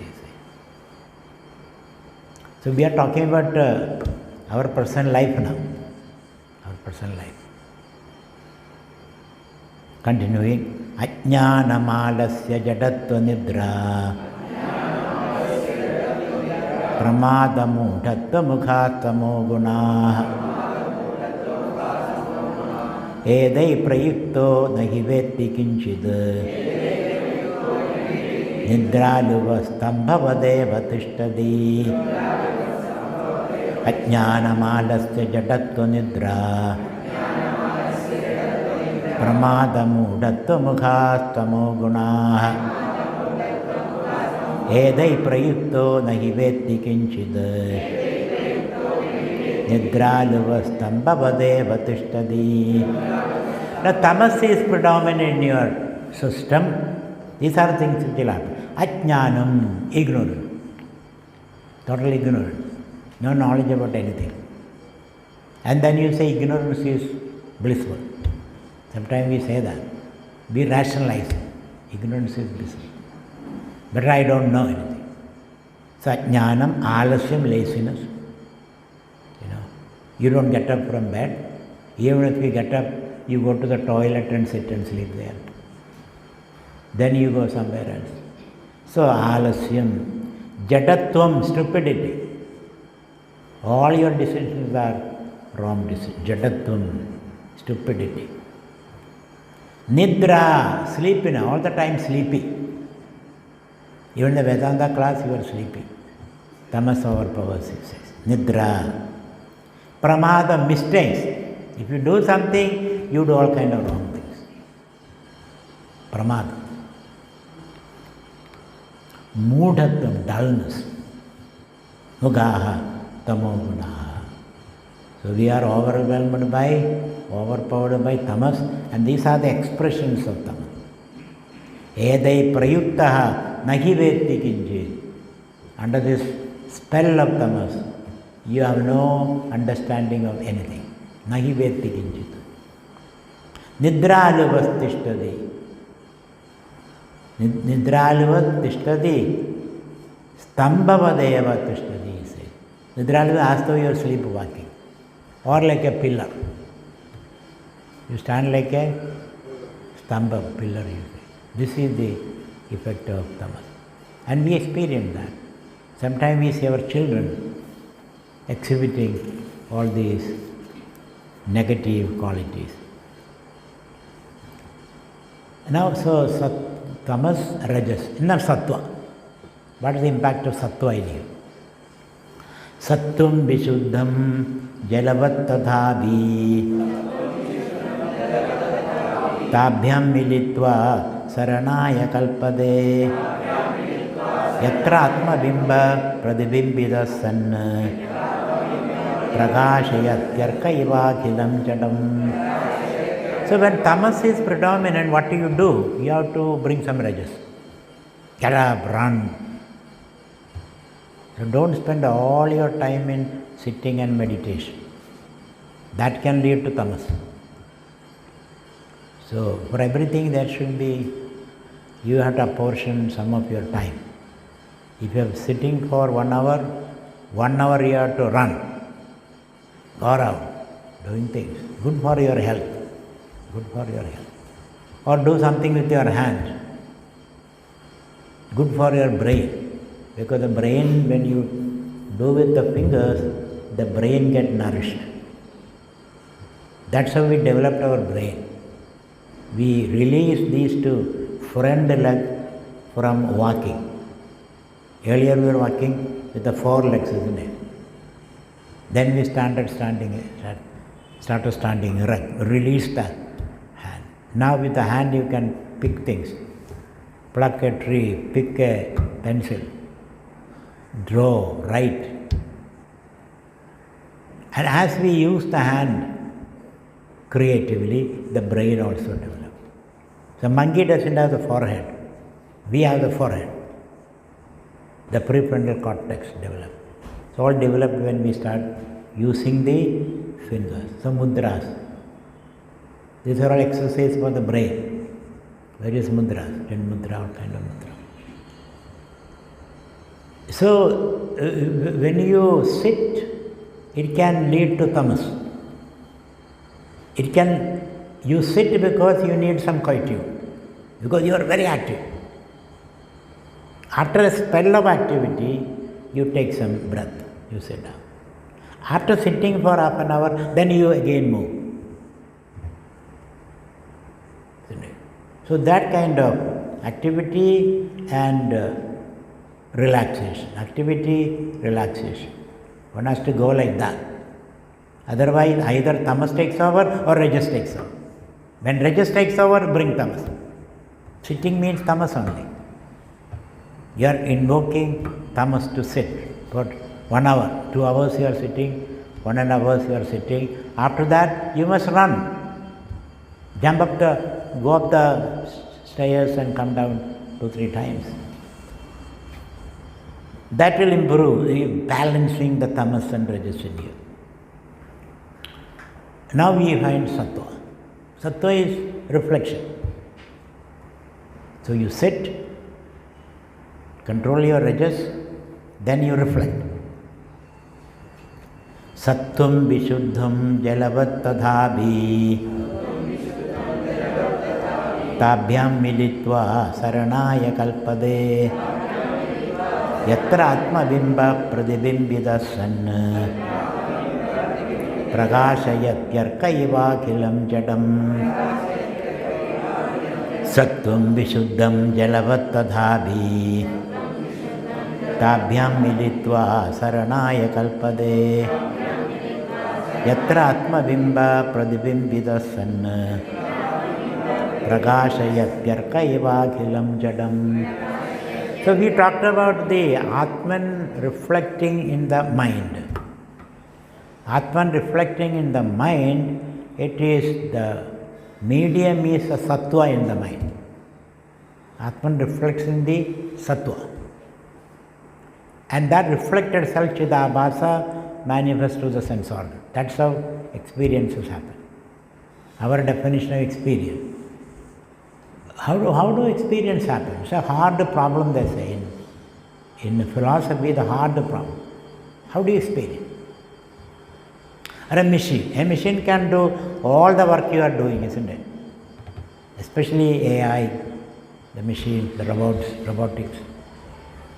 So we are talking about our personal life now. Our personal life. Continuing. Ajnanamalasya jadatva nidra pramadamudhatva mukhatamo gunaha edai prayukto nahi vetti kinchid nidraluvastambhavadeva tishtadi. Ajnanamalasya jadatva nidra pramadamudhatva mukhatamo gunaha edai prayukto nahi vetti kinchid nidraluvastambhavadeva tishtadi. Now tamas is predominant in your system. These are things which will happen. Ajnanam, ignorant. Total ignorance. No knowledge about anything. And then you say ignorance is blissful. Sometimes we say that. We rationalize. Ignorance is blissful. But I don't know anything. So ajnanam, alasyam, laziness. You don't get up from bed. Even if you get up, you go to the toilet and sit and sleep there. Then you go somewhere else. So alasyam, jadatvam, stupidity. All your decisions are wrong decisions. Jadatvam, stupidity. Nidra, sleeping, all the time sleepy. Even the Vedanta class, you are sleepy. Tamas overpowers, he says. Nidra. Pramada, mistakes. If you do something, you do all kind of wrong things. Pramada. Mudhatvam, dullness. Nugaha, tamogunaha. So we are overwhelmed by, overpowered by tamas, and these are the expressions of tamas. Edai prayuktaha nahi vetti kinchit. Under this spell of tamas, you have no understanding of anything. Nahi vetti kinchit. Nidraluvat tishtadi. Nidraluvat tishtadi. Stambhavadeva tishtadi, he says. Nidraluvat, as though you are sleepwalking. Or like a pillar. You stand like a stamba, pillar, you say. This is the effect of tamas. And we experience that. Sometimes we see our children exhibiting all these negative qualities. Now, so tamas, rajas, not sattva. What is the impact of sattva in you? Sattvam vishuddham jalavat tadhavi tabhyam militva saranaya kalpade yatra atma bimba pradibhimbida san prakashayatyarkaiva khidam chadam. So when tamas is predominant, what do? You have to bring some rajas. Get up, run. So don't spend all your time in sitting and meditation. That can lead to tamas. So for everything there should be, you have to apportion some of your time. If you are sitting for 1 hour, 1 hour you have to run, go out, doing things. Good for your health. Good for your health. Or do something with your hand. Good for your brain. Because the brain, when you do with the fingers, the brain gets nourished. That's how we developed our brain. We released these two front legs from walking. Earlier we were walking with the 4 legs, isn't it? Then we started standing erect, release the hand. Now with the hand you can pick things. Pluck a tree, pick a pencil, draw, write. And as we use the hand creatively, the brain also develops. The monkey doesn't have the forehead. We have the forehead. The prefrontal cortex develops. It's all developed when we start using the fingers. So mudras. These are all exercises for the brain. Various mudras, 10 mudra, all kind of mudra. So when you sit, it can lead to tamas. You sit because you need some quietude, because you are very active. After a spell of activity, you take some breath, you sit down. After sitting for half an hour, then you again move. So that kind of activity and relaxation. Activity, relaxation. One has to go like that. Otherwise, either tamas takes over or rajas takes over. When rajas takes over, bring tamas. Sitting means tamas only. You are invoking tamas to sit for 1 hour, 2 hours you are sitting, 1.5 hours you are sitting. After that, you must run. Go up the stairs and come down 2-3 times. That will improve balancing the tamas and rajas in you. Now we find sattva. Sattva is reflection. So you sit, control your rajas, then you reflect. Sattvam vishuddham jalavat tadhabi ताभ्यां मिलित्वा शरणाय कल्पते यत्र आत्मबिम्बः प्रतिबिम्बितः सन् प्रकाशयत्यर्क इवाखिलं जडं सत्त्वं विशुद्धं जलवत् तथापि ताभ्यां मिलित्वा शरणाय कल्पते यत्र आत्मबिम्बः प्रतिबिम्बितः सन् प्रकाशयत्यर्क इवाखिलं जडं. So we talked about the Atman reflecting in the mind. Atman reflecting in the mind, it is the medium is a sattva in the mind. Atman reflects in the sattva. And that reflected self Chidabhasa manifests to the sense organ. That's how experiences happen. Our definition of experience. How do experience happen? It's a hard problem, they say. In philosophy, the hard problem. How do you experience? Or a machine can do all the work you are doing, isn't it? Especially AI, the machine, the robotics.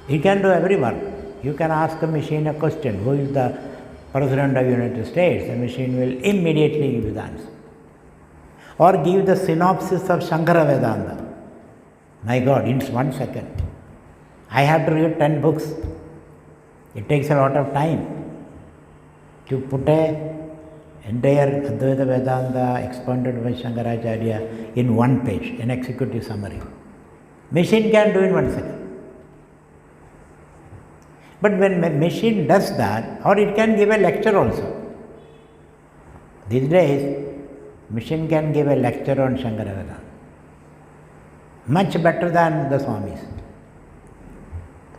It can do every work. You can ask a machine a question, who is the President of the United States? The machine will immediately give you the answer. Or give the synopsis of Shankara Vedanta. My God, in 1 second. I have to read 10 books. It takes a lot of time to put an entire Advaita Vedanta expounded by Shankaracharya in 1 page, an executive summary. Machine can do in 1 second. But when a machine does that, or it can give a lecture also. These days, machine can give a lecture on Shankara Vedanta. Much better than the Swamis.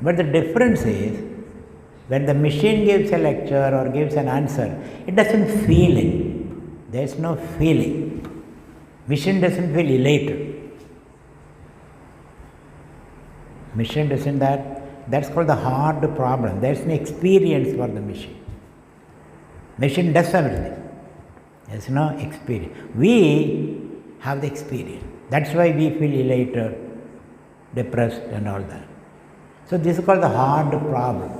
But the difference is, when the machine gives a lecture or gives an answer, it doesn't feel it. There is no feeling. Machine doesn't feel elated. Machine doesn't that. That's called the hard problem. There is no experience for the machine. Machine does everything. There is no experience. We have the experience. That's why we feel elated, depressed and all that. So this is called the hard problem.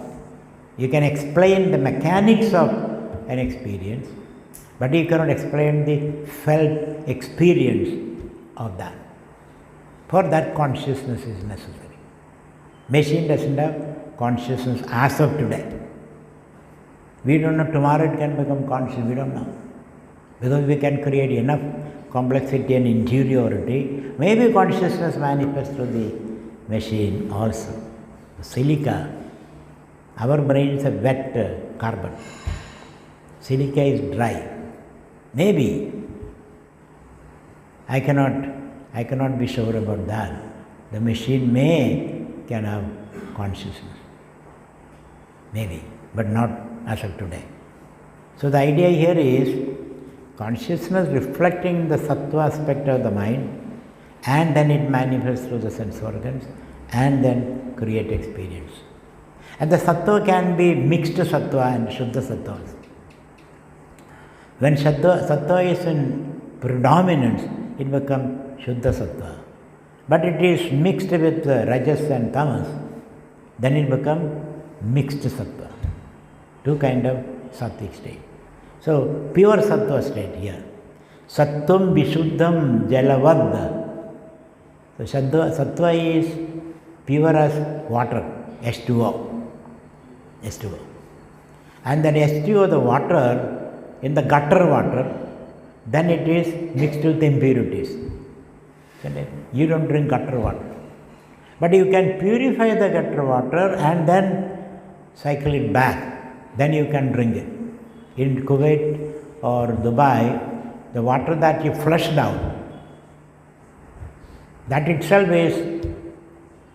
You can explain the mechanics of an experience, but you cannot explain the felt experience of that. For that, consciousness is necessary. Machine doesn't have consciousness as of today. We don't know tomorrow it can become conscious, we don't know. Because we can create enough complexity and interiority, maybe consciousness manifests through the machine also. Silica, our brain is a wet carbon. Silica is dry. Maybe. I cannot be sure about that. The machine can have consciousness. Maybe, but not as of today. So the idea here is consciousness reflecting the sattva aspect of the mind, and then it manifests through the sense organs, and then create experience. And the sattva can be mixed sattva and shuddha sattva also. When sattva is in predominance, it becomes shuddha sattva. But it is mixed with rajas and tamas, then it becomes mixed sattva. Two kind of sattvic state. So, pure sattva state here. Sattvam vishuddham jalavad. So, sattva is pure as water, H2O. And that H2O, the water, in the gutter water, then it is mixed with impurities. You don't drink gutter water. But you can purify the gutter water and then cycle it back. Then you can drink it. In Kuwait or Dubai, the water that you flushed out, that itself is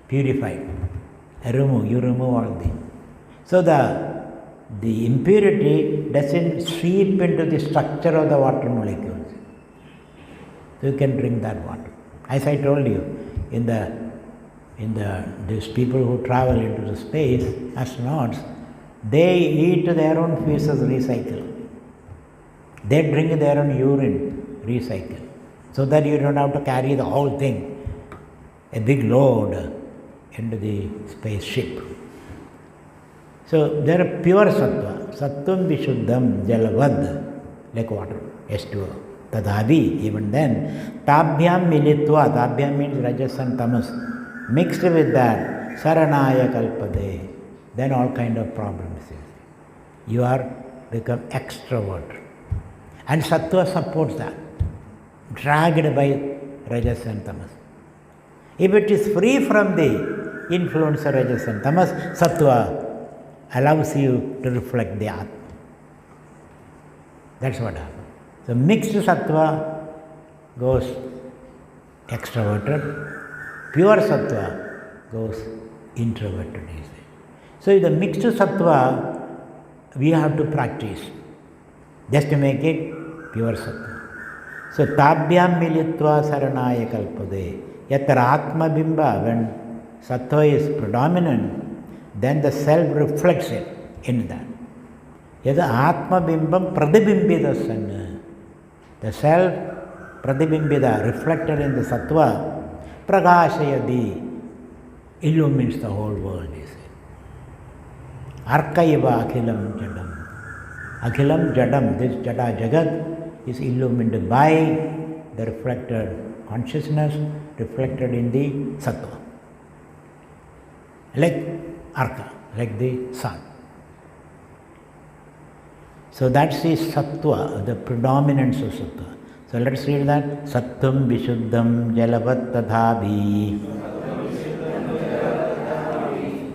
purified. You remove all these. So the impurity doesn't seep into the structure of the water molecules. So you can drink that water. As I told you, these people who travel into the space, astronauts, they eat their own feces recycled. They drink their own urine recycled. so that you don't have to carry the whole thing, a big load into the spaceship. So there are pure sattva, sattvam vishuddham jalavad, like water, H2O. Tadhavi, even then, tabhyam militva, tabhyam means rajas and tamas, mixed with that, saranaya kalpade, then all kind of problems. You are become extrovert. And sattva supports that, dragged by rajas and tamas. If it is free from the influence of rajas and tamas, sattva allows you to reflect the Atma. That's what happens. So mixed sattva goes extroverted, pure sattva goes introverted. So the mixed sattva we have to practice just to make it pure sattva. So tabhyam militva saranaya kalpade. Yatra atma bimba, when sattva is predominant, then the self reflects it in that. Yada atma bimbam pradibimbidasan. The self pradibimbida, reflected in the sattva, prakashayadi, illumines the whole world. Arkaiva akhilam jadam. Akhilam jadam, this jada jagat is illuminated by the reflected consciousness, reflected in the sattva. Like arka, like the sun. So that's the sattva, the predominance of sattva. So let's read that. Sattvam vishuddham jalavat tadhavi.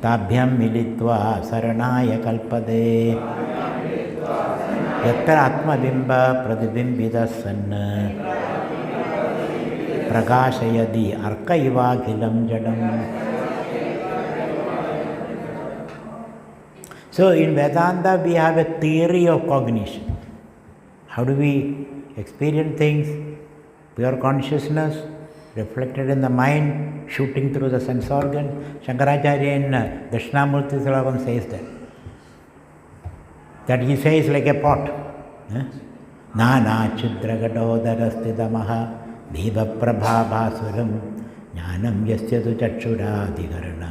Tabhyam militva saranaya kalpade. Yatra atma bimba pradibimbidas sanna. Prakashayadi arkaiva khilam jadam. So in Vedanta we have a theory of cognition. How do we experience things? Pure consciousness, reflected in the mind, shooting through the sense organ. Shankaracharya in Dakshinamurti Salokam says that he says like a pot. Nana chidragadodharastidamaha dhiva prabhabhasuram jnanam yasyadu chakshuradigarana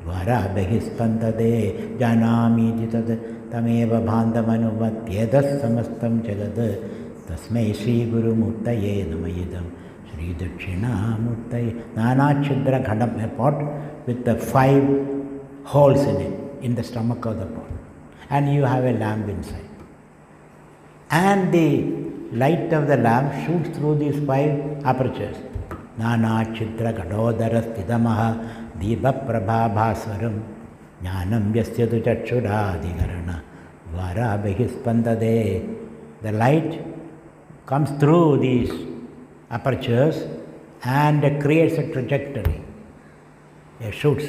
dvara behispandade janami jitad tameva bandhamanuvatyedas samastam jagad tasmai Sri Guru Murtaye namayidam Sri Dakshina Murtaye. Nana chidra ghadam, a pot with the 5 holes in it, in the stomach of the pot. And you have a lamp inside. And the light of the lamp shoots through these 5 apertures. Nana chidra ghadodhara stidamaha diva prabhabhaswaram jnanam yasyadu chakshuradigarana dvara behispandade. The light comes through these apertures and creates a trajectory, shoots.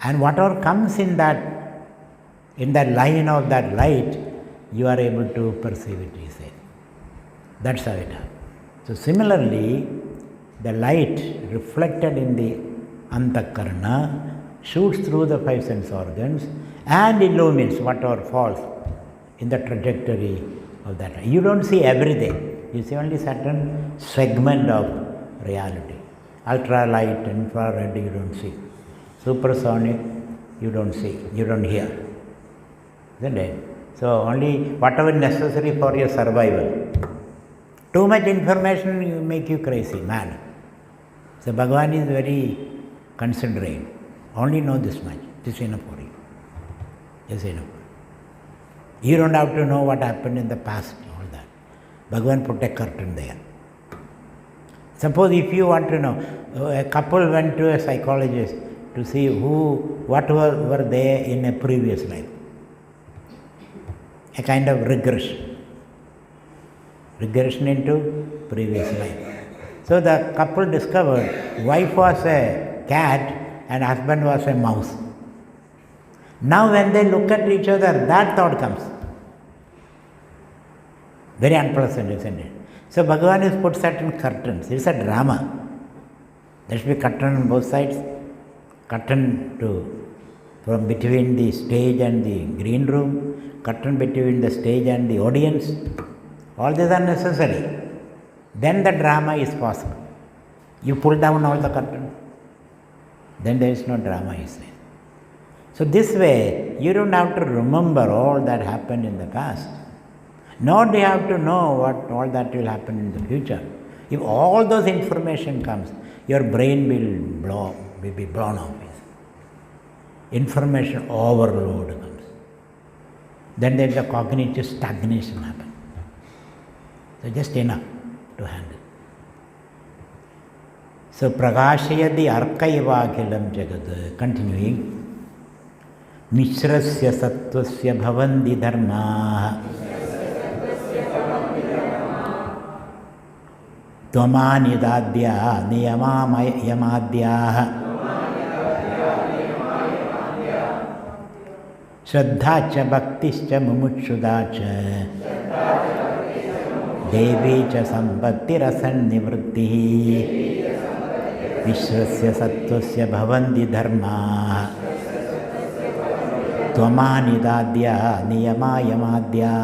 And whatever comes in that line of that light, you are able to perceive it, he said. That's how it happens. So similarly, the light reflected in the antakarana shoots through the 5 sense organs and illumines whatever falls in the trajectory of that. You don't see everything. You see only certain segment of reality. Ultralight, infrared, you don't see. Supersonic, you don't see, you don't hear. Isn't it? So only whatever necessary for your survival. Too much information will make you crazy, mad. So Bhagavan is very considerate. Only know this much. This is enough for you. This is enough. You don't have to know what happened in the past, all that. Bhagavan put a curtain there. Suppose if you want to know, a couple went to a psychologist to see what were they in a previous life. A kind of regression into previous life. So the couple discovered wife was a cat and husband was a mouse. Now when they look at each other, that thought comes. Very unpleasant, isn't it? So Bhagavan has put certain curtains. It's a drama. There should be curtain on both sides. Curtain from between the stage and the green room. Curtain between the stage and the audience. All these are necessary. then the drama is possible. You pull down all the curtain, then there is no drama, you say. So this way, you don't have to remember all that happened in the past, nor do you have to know what all that will happen in the future. If all those information comes, your brain will be blown off. Information overload comes. Then there is a cognitive stagnation happen. So just enough to handle. So prakashayadi arkaivakilam jagad. Continuing. Mishrasya sattvasya bhavandi dharmaha tvamanidaadya niyamayamadyaha Shraddha cha bhaktischa mumutsuda cha devi cha sambhatti rasan nivrittihi Vishrasya sattvasya bhavanti dharma Tvamanidadya niyamayamadya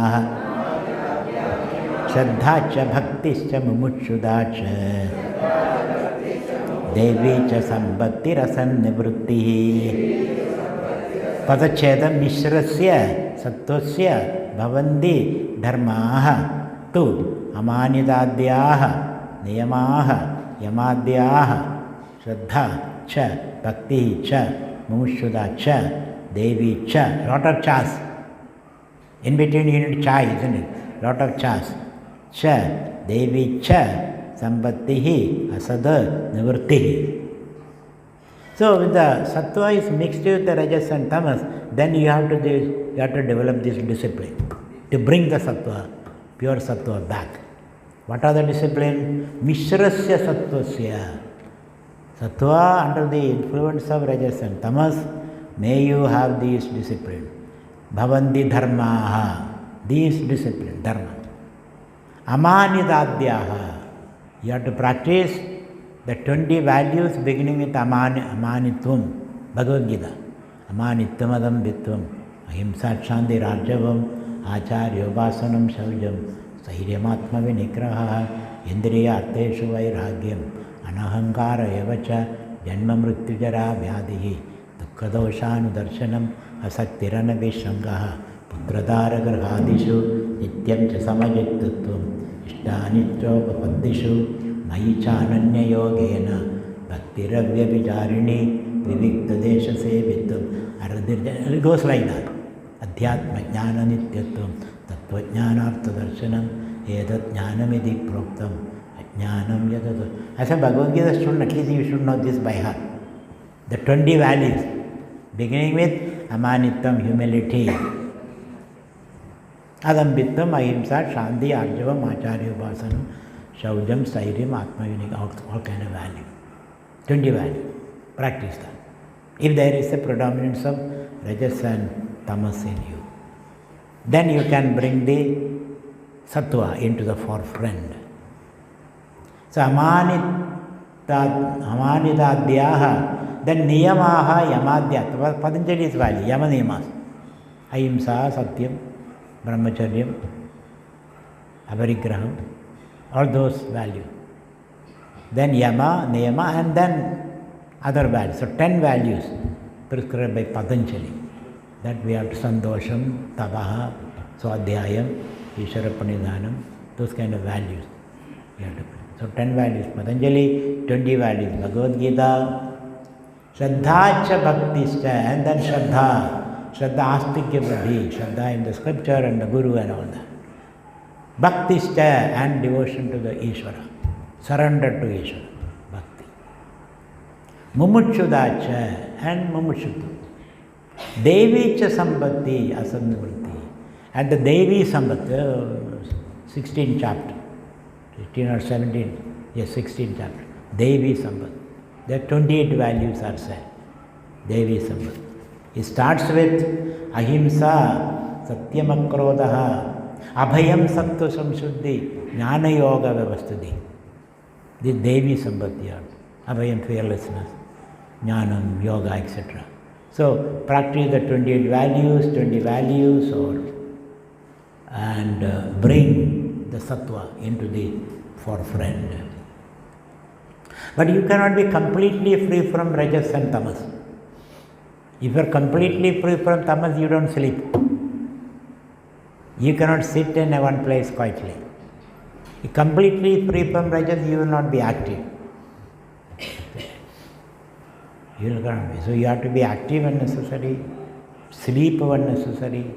Shraddha cha bhaktischa mumutsuda cha devi cha sambhatti rasan nivrittihi Padachedam mishrasya sattvasya bhavanti dharmaha tu amanidadyaha niyamaha yamadyaha shraddha cha bhakti cha mumukshuda cha devi cha. Lot of chas. In between you need cha, isn't it? Lot of chas. Cha devi cha sambhattihi asada nivrittihi. So when the sattva is mixed with the rajas and tamas, then you have to develop this discipline to bring the sattva, pure sattva back. What are the discipline? Mishrasya sattvasya. Sattva under the influence of rajas and tamas, may you have these discipline. Bhavanti dharmaha. These discipline, dharma. Amanidadyaha. You have to practice the 20 values beginning with amanitvam, Bhagavad Gita. Amanitvam adambitvam, ahimsa shanti rajyavam, acharya upasanam shaujam, sairyamatma vinigraha, indriya arteshu vairagyam, anahankara evacha, janma mrityujara vyadihi, dukkhadoshanu darshanam, asaktirana vishangaha, putradara grahadishu, nityam cha samajittatvam, ishtanityopapaddishu, Mayi chananya yogena bhaktiravya vicharini vivikta desha sevitam aradirjana. It goes like that. Adhyatma jnana nityatvam tattva jnanartha darshanam edat jnanamidi proktam ajnanam yadata. As a Bhagavad Gita student, at least you should know this by heart. The 20 values, beginning with amanittam, humility, adambittam, ahimsa, shanti, arjavam, acharya upasanam, Shaujam, Sairim, Atma, all kind of value. 20 value. Practice that. If there is a predominance of rajas and tamas in you, then you can bring the sattva into the forefront. So amanidadyaha, then niyamaha yamadya. Patanjali's value, yama niyamas. Ahimsa, satyam, brahmacharyam, aparigraham. All those values. Then yama, niyama, and then other values. So 10 values prescribed by Patanjali. That we have to sandosham, tapaha, swadhyayam, ishara pranidhanam, those kind of values. We have to. So 10 values Patanjali, 20 values Bhagavad Gita, Shraddha cha bhaktischa, and then Shraddha. Shraddha astikya buddhi, Shraddha in the scripture and the Guru and all that. Bhaktischa, and devotion to the Ishvara, surrender to Ishvara, bhakti. Mumukshudacha, and mumukshutva. Devi cha sambhati asamnivritti. And the Devi sambhati, 16th chapter, 16 or 17, yes, 16th chapter, Devi sambhati. There are 28 values are said, Devi sambhati. It starts with ahimsa, satyamakrodaha, Abhayam sattva samshuddhi, jnana yoga vyavastati. This Devi sambhati, Abhayam fearlessness, jnanam, yoga, etc. So practice the 28 values, 20 values, and bring the sattva into the for friend. But you cannot be completely free from rajas and tamas. If you are completely free from tamas, you don't sleep. You cannot sit in one place quietly. If completely free from rajas, you will not be active. You will not be. So you have to be active when necessary, sleep when necessary,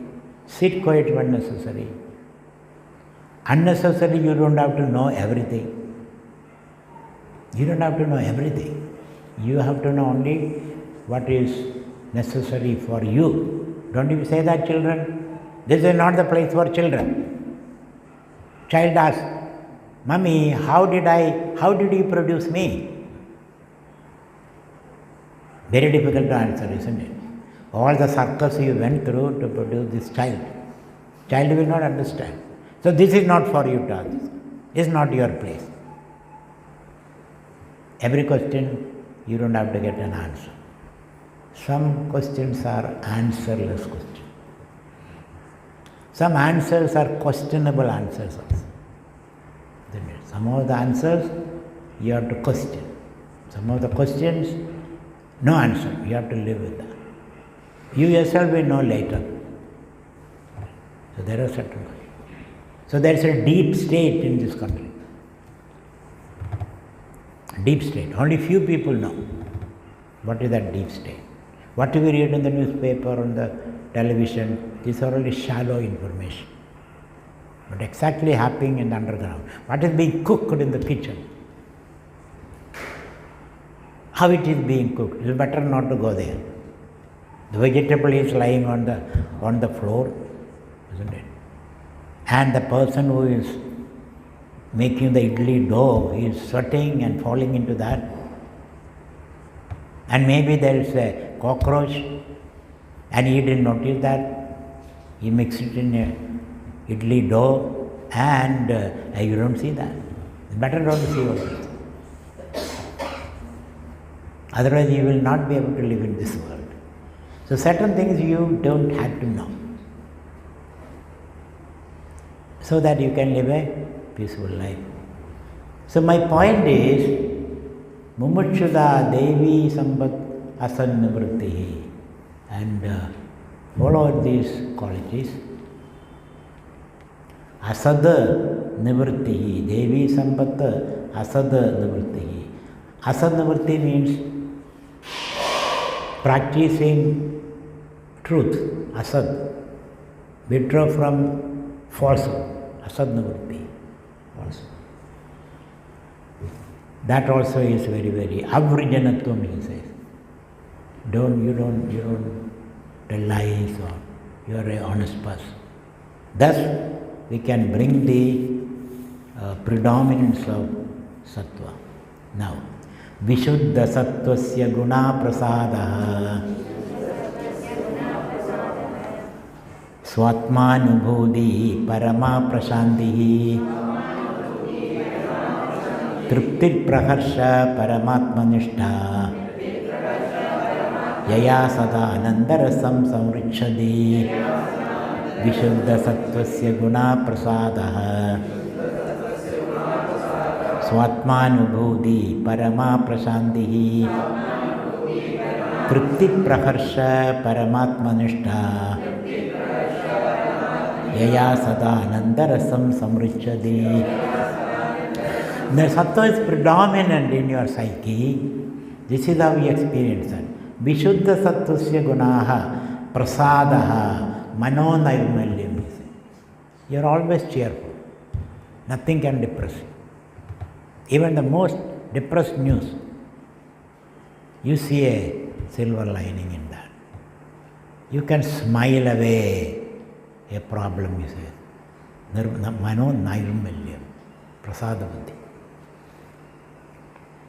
sit quiet when necessary. Unnecessarily, you don't have to know everything. You don't have to know everything. You have to know only what is necessary for you. Don't you say that, children? This is not the place for children. Child asks, Mummy, how did you produce me? Very difficult to answer, isn't it? All the circus you went through to produce this child. Child will not understand. So this is not for you to ask. It's not your place. Every question you don't have to get an answer. Some questions are answerless questions. Some answers are questionable answers also. Some of the answers you have to question. Some of the questions, no answer. You have to live with that. You yourself will know later. So there are certain questions. So there is a deep state in this country. Deep state. Only few people know what is that deep state. What we read in the newspaper, on the television, these are only shallow information. But exactly happening in the underground. What is being cooked in the kitchen? How it is being cooked? It is better not to go there. The vegetable is lying on the floor, isn't it? And the person who is making the idli dough is sweating and falling into that. And maybe there is a cockroach and he didn't notice that. He mixed it in a idli dough and you don't see that. It's better not to see all this. Otherwise you will not be able to live in this world. So certain things you don't have to know. So that you can live a peaceful life. So my point is, Mumukshuda Devi Sambat Asannivritti, and follow these qualities. Asada Nivritti, Devi Sambat Asada Nivritti. Asad Nivritti means practicing truth, asad, withdraw from falsehood. Asad nivritti also. That also is very, very avrijanatvam, he says. You don't tell lies, or you are an honest person. Thus we can bring the predominance of sattva. Now, Vishuddha sattvasya guna prasadaha Swatmanubhudi parama prashantihi Triptir praharsha paramatmanishta Yaya sada anandarasam samrichadi Vishuddha sattvasya guna prasadaha Swatmanubhudi parama prashantihi Tripti praharsha paramatmanishta Yaya sada anandarasam samrichadi. The sattva is predominant in your psyche. This is how we experience it. Vishuddha sattvasya gunaha prasadaha mano nirmalyam. You are always cheerful. Nothing can depress you. Even the most depressed news, you see a silver lining in that. You can smile away a problem, you say. Mano nirmalyam, prasadavati.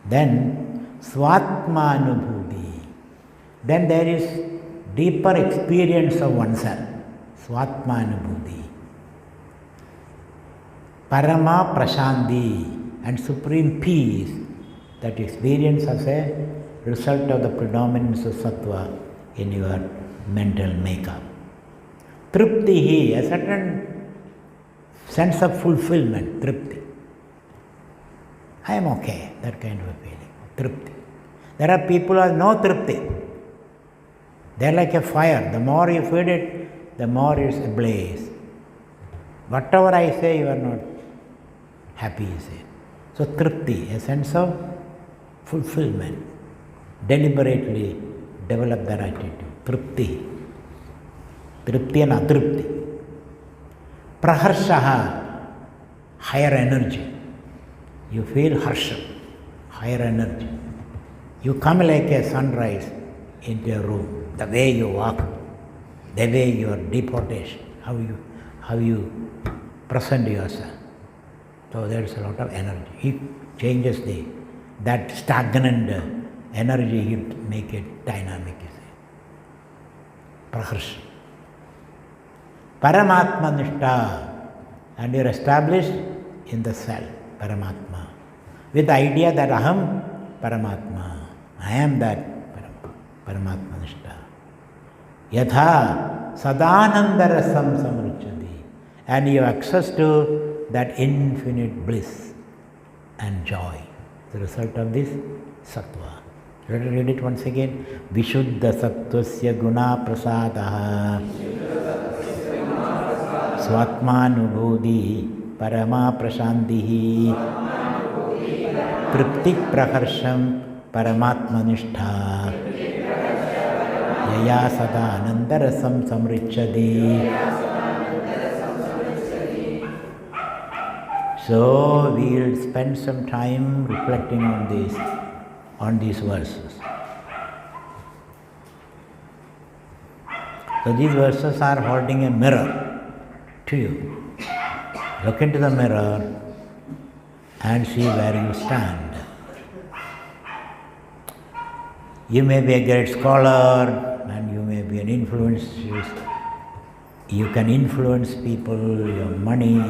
Then swatmanubhudi. Then there is deeper experience of oneself. Swatmanubhudi. Parama prashanti, and supreme peace that you experience as a result of the predominance of sattva in your mental makeup. Triptihi, a certain sense of fulfillment, tripti. I am okay, that kind of a feeling, tripti. There are people who have no tripti. They are like a fire. The more you feed it, the more it's ablaze. Whatever I say, you are not happy, you say. So tripti, a sense of fulfillment. Deliberately develop that attitude. Tripti. Tripti and atripti. Praharshaha, higher energy. You feel harsha, higher energy. You come like a sunrise into a room. The way you walk, the way your deportation, how you present yourself. So there is a lot of energy. He changes that stagnant energy, he make it dynamic, you say. Praharsha. Paramatma Nishta, and you are established in the self, Paramatma, with the idea that Aham Paramatma, I am that Paramatma Nishta. Yatha Sadananda Rasam Samrichadi, and you have access to that infinite bliss and joy, the result of this Sattva. Let us read it once again. Vishuddha Sattvasya Guna Prasadaha Swatmanubodhi Parama Prashantihi Tripti Praharsham Paramatma Nishtha Yaya Sada Anandarasam Samrichadi. So we will spend some time reflecting on these verses. So these verses are holding a mirror to you. Look into the mirror and see where you stand. You may be a great scholar and you may be an influencer. You can influence people, your money,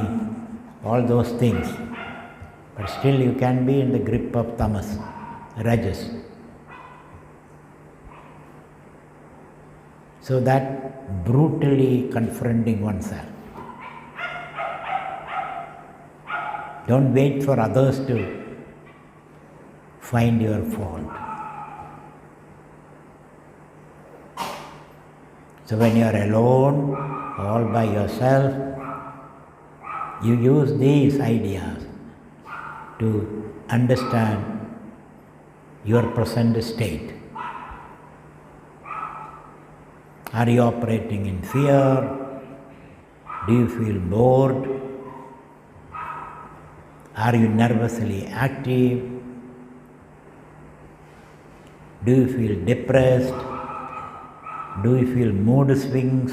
all those things. But still you can be in the grip of tamas, rajas. So that brutally confronting oneself. Don't wait for others to find your fault. So when you are alone, all by yourself, you use these ideas to understand your present state. Are you operating in fear? Do you feel bored? Are you nervously active? Do you feel depressed? Do you feel mood swings?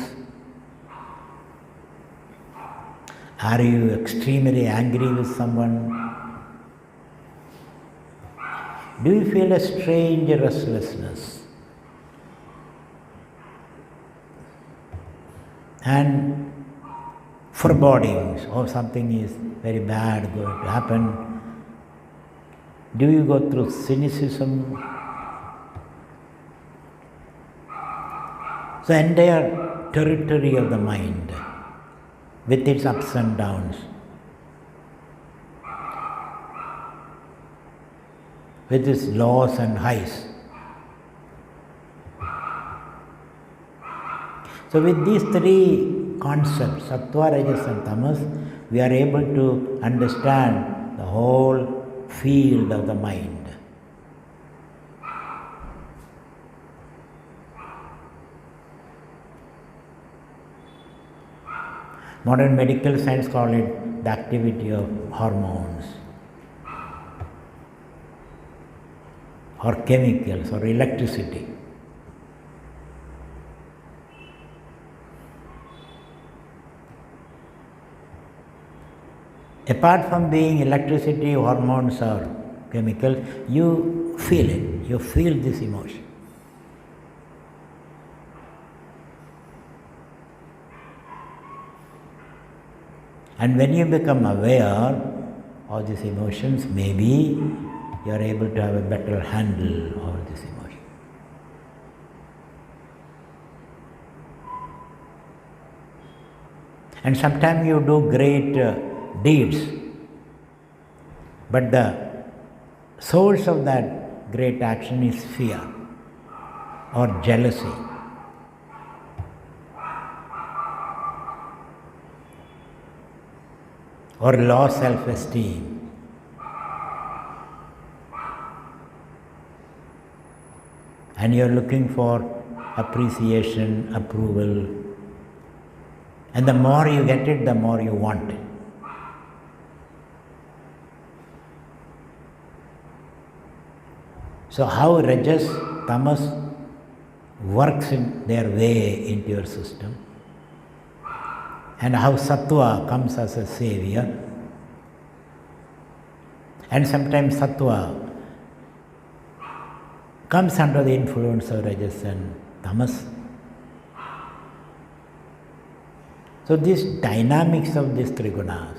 Are you extremely angry with someone? Do you feel a strange restlessness? And forebodings, or something is very bad going to happen. Do you go through cynicism? So entire territory of the mind with its ups and downs, with its lows and highs. So with these three concepts, Sattva, Rajas and Tamas, we are able to understand the whole field of the mind. Modern medical science call it the activity of hormones or chemicals or electricity. Apart from being electricity, hormones or chemicals, you feel it. You feel this emotion. And when you become aware of these emotions, maybe you are able to have a better handle over this emotion. And sometimes you do great deeds, but the source of that great action is fear or jealousy. Or low self-esteem. And you're looking for appreciation, approval. And the more you get it, the more you want it. So how Rajas, Tamas works in their way into your system, and how Sattva comes as a savior, and sometimes Sattva comes under the influence of Rajas and Tamas. So these dynamics of these three gunas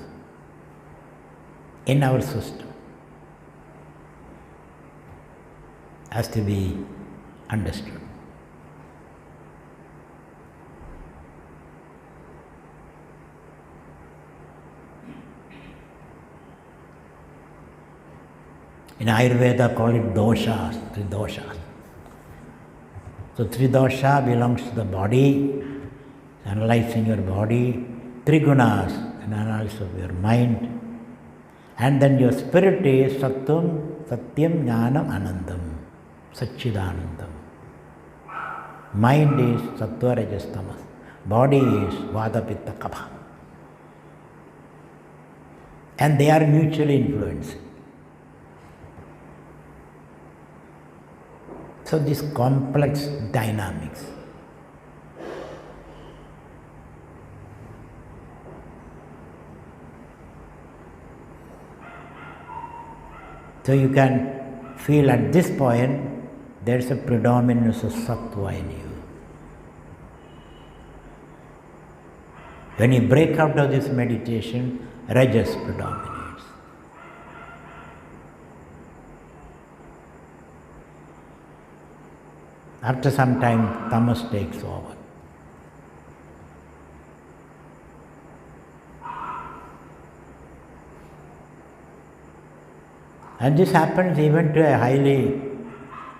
in our system has to be understood. In Ayurveda, call it doshas, three doshas. So three dosha belongs to the body, analyzing your body. Three gunas, an analysis of your mind. And then your spirit is Sattvam, Satyam, Jnanam, Anandam, Satchidanandam. Mind is Sattva, Rajas, Tamas. Body is Vata, Pitta, Kapha. And they are mutually influencing. So these complex dynamics. So you can feel at this point there is a predominance of sattva in you. When you break out of this meditation, rajas predominates. After some time, tamas takes over. And this happens even to a highly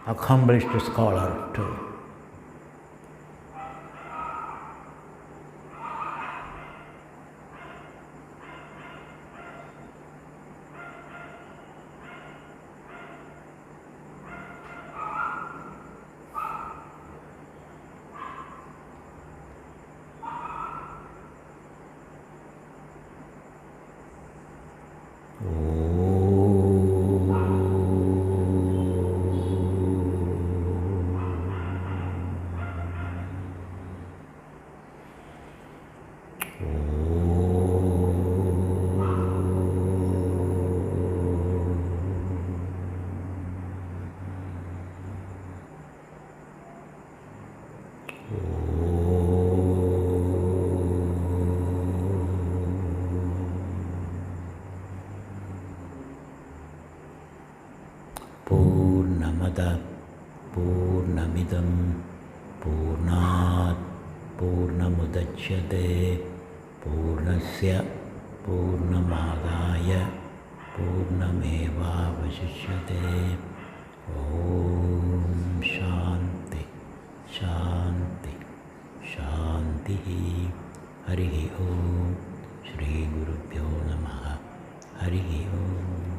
accomplished scholar too. Purnamada Purnamidam Purnat Purnamudachyate Purnasya Purnamadaya Purnameva Vasishyate. Om Shanti Shanti Shanti. Harihi Om. Shri Gurubhyo Namaha. Harihi Om.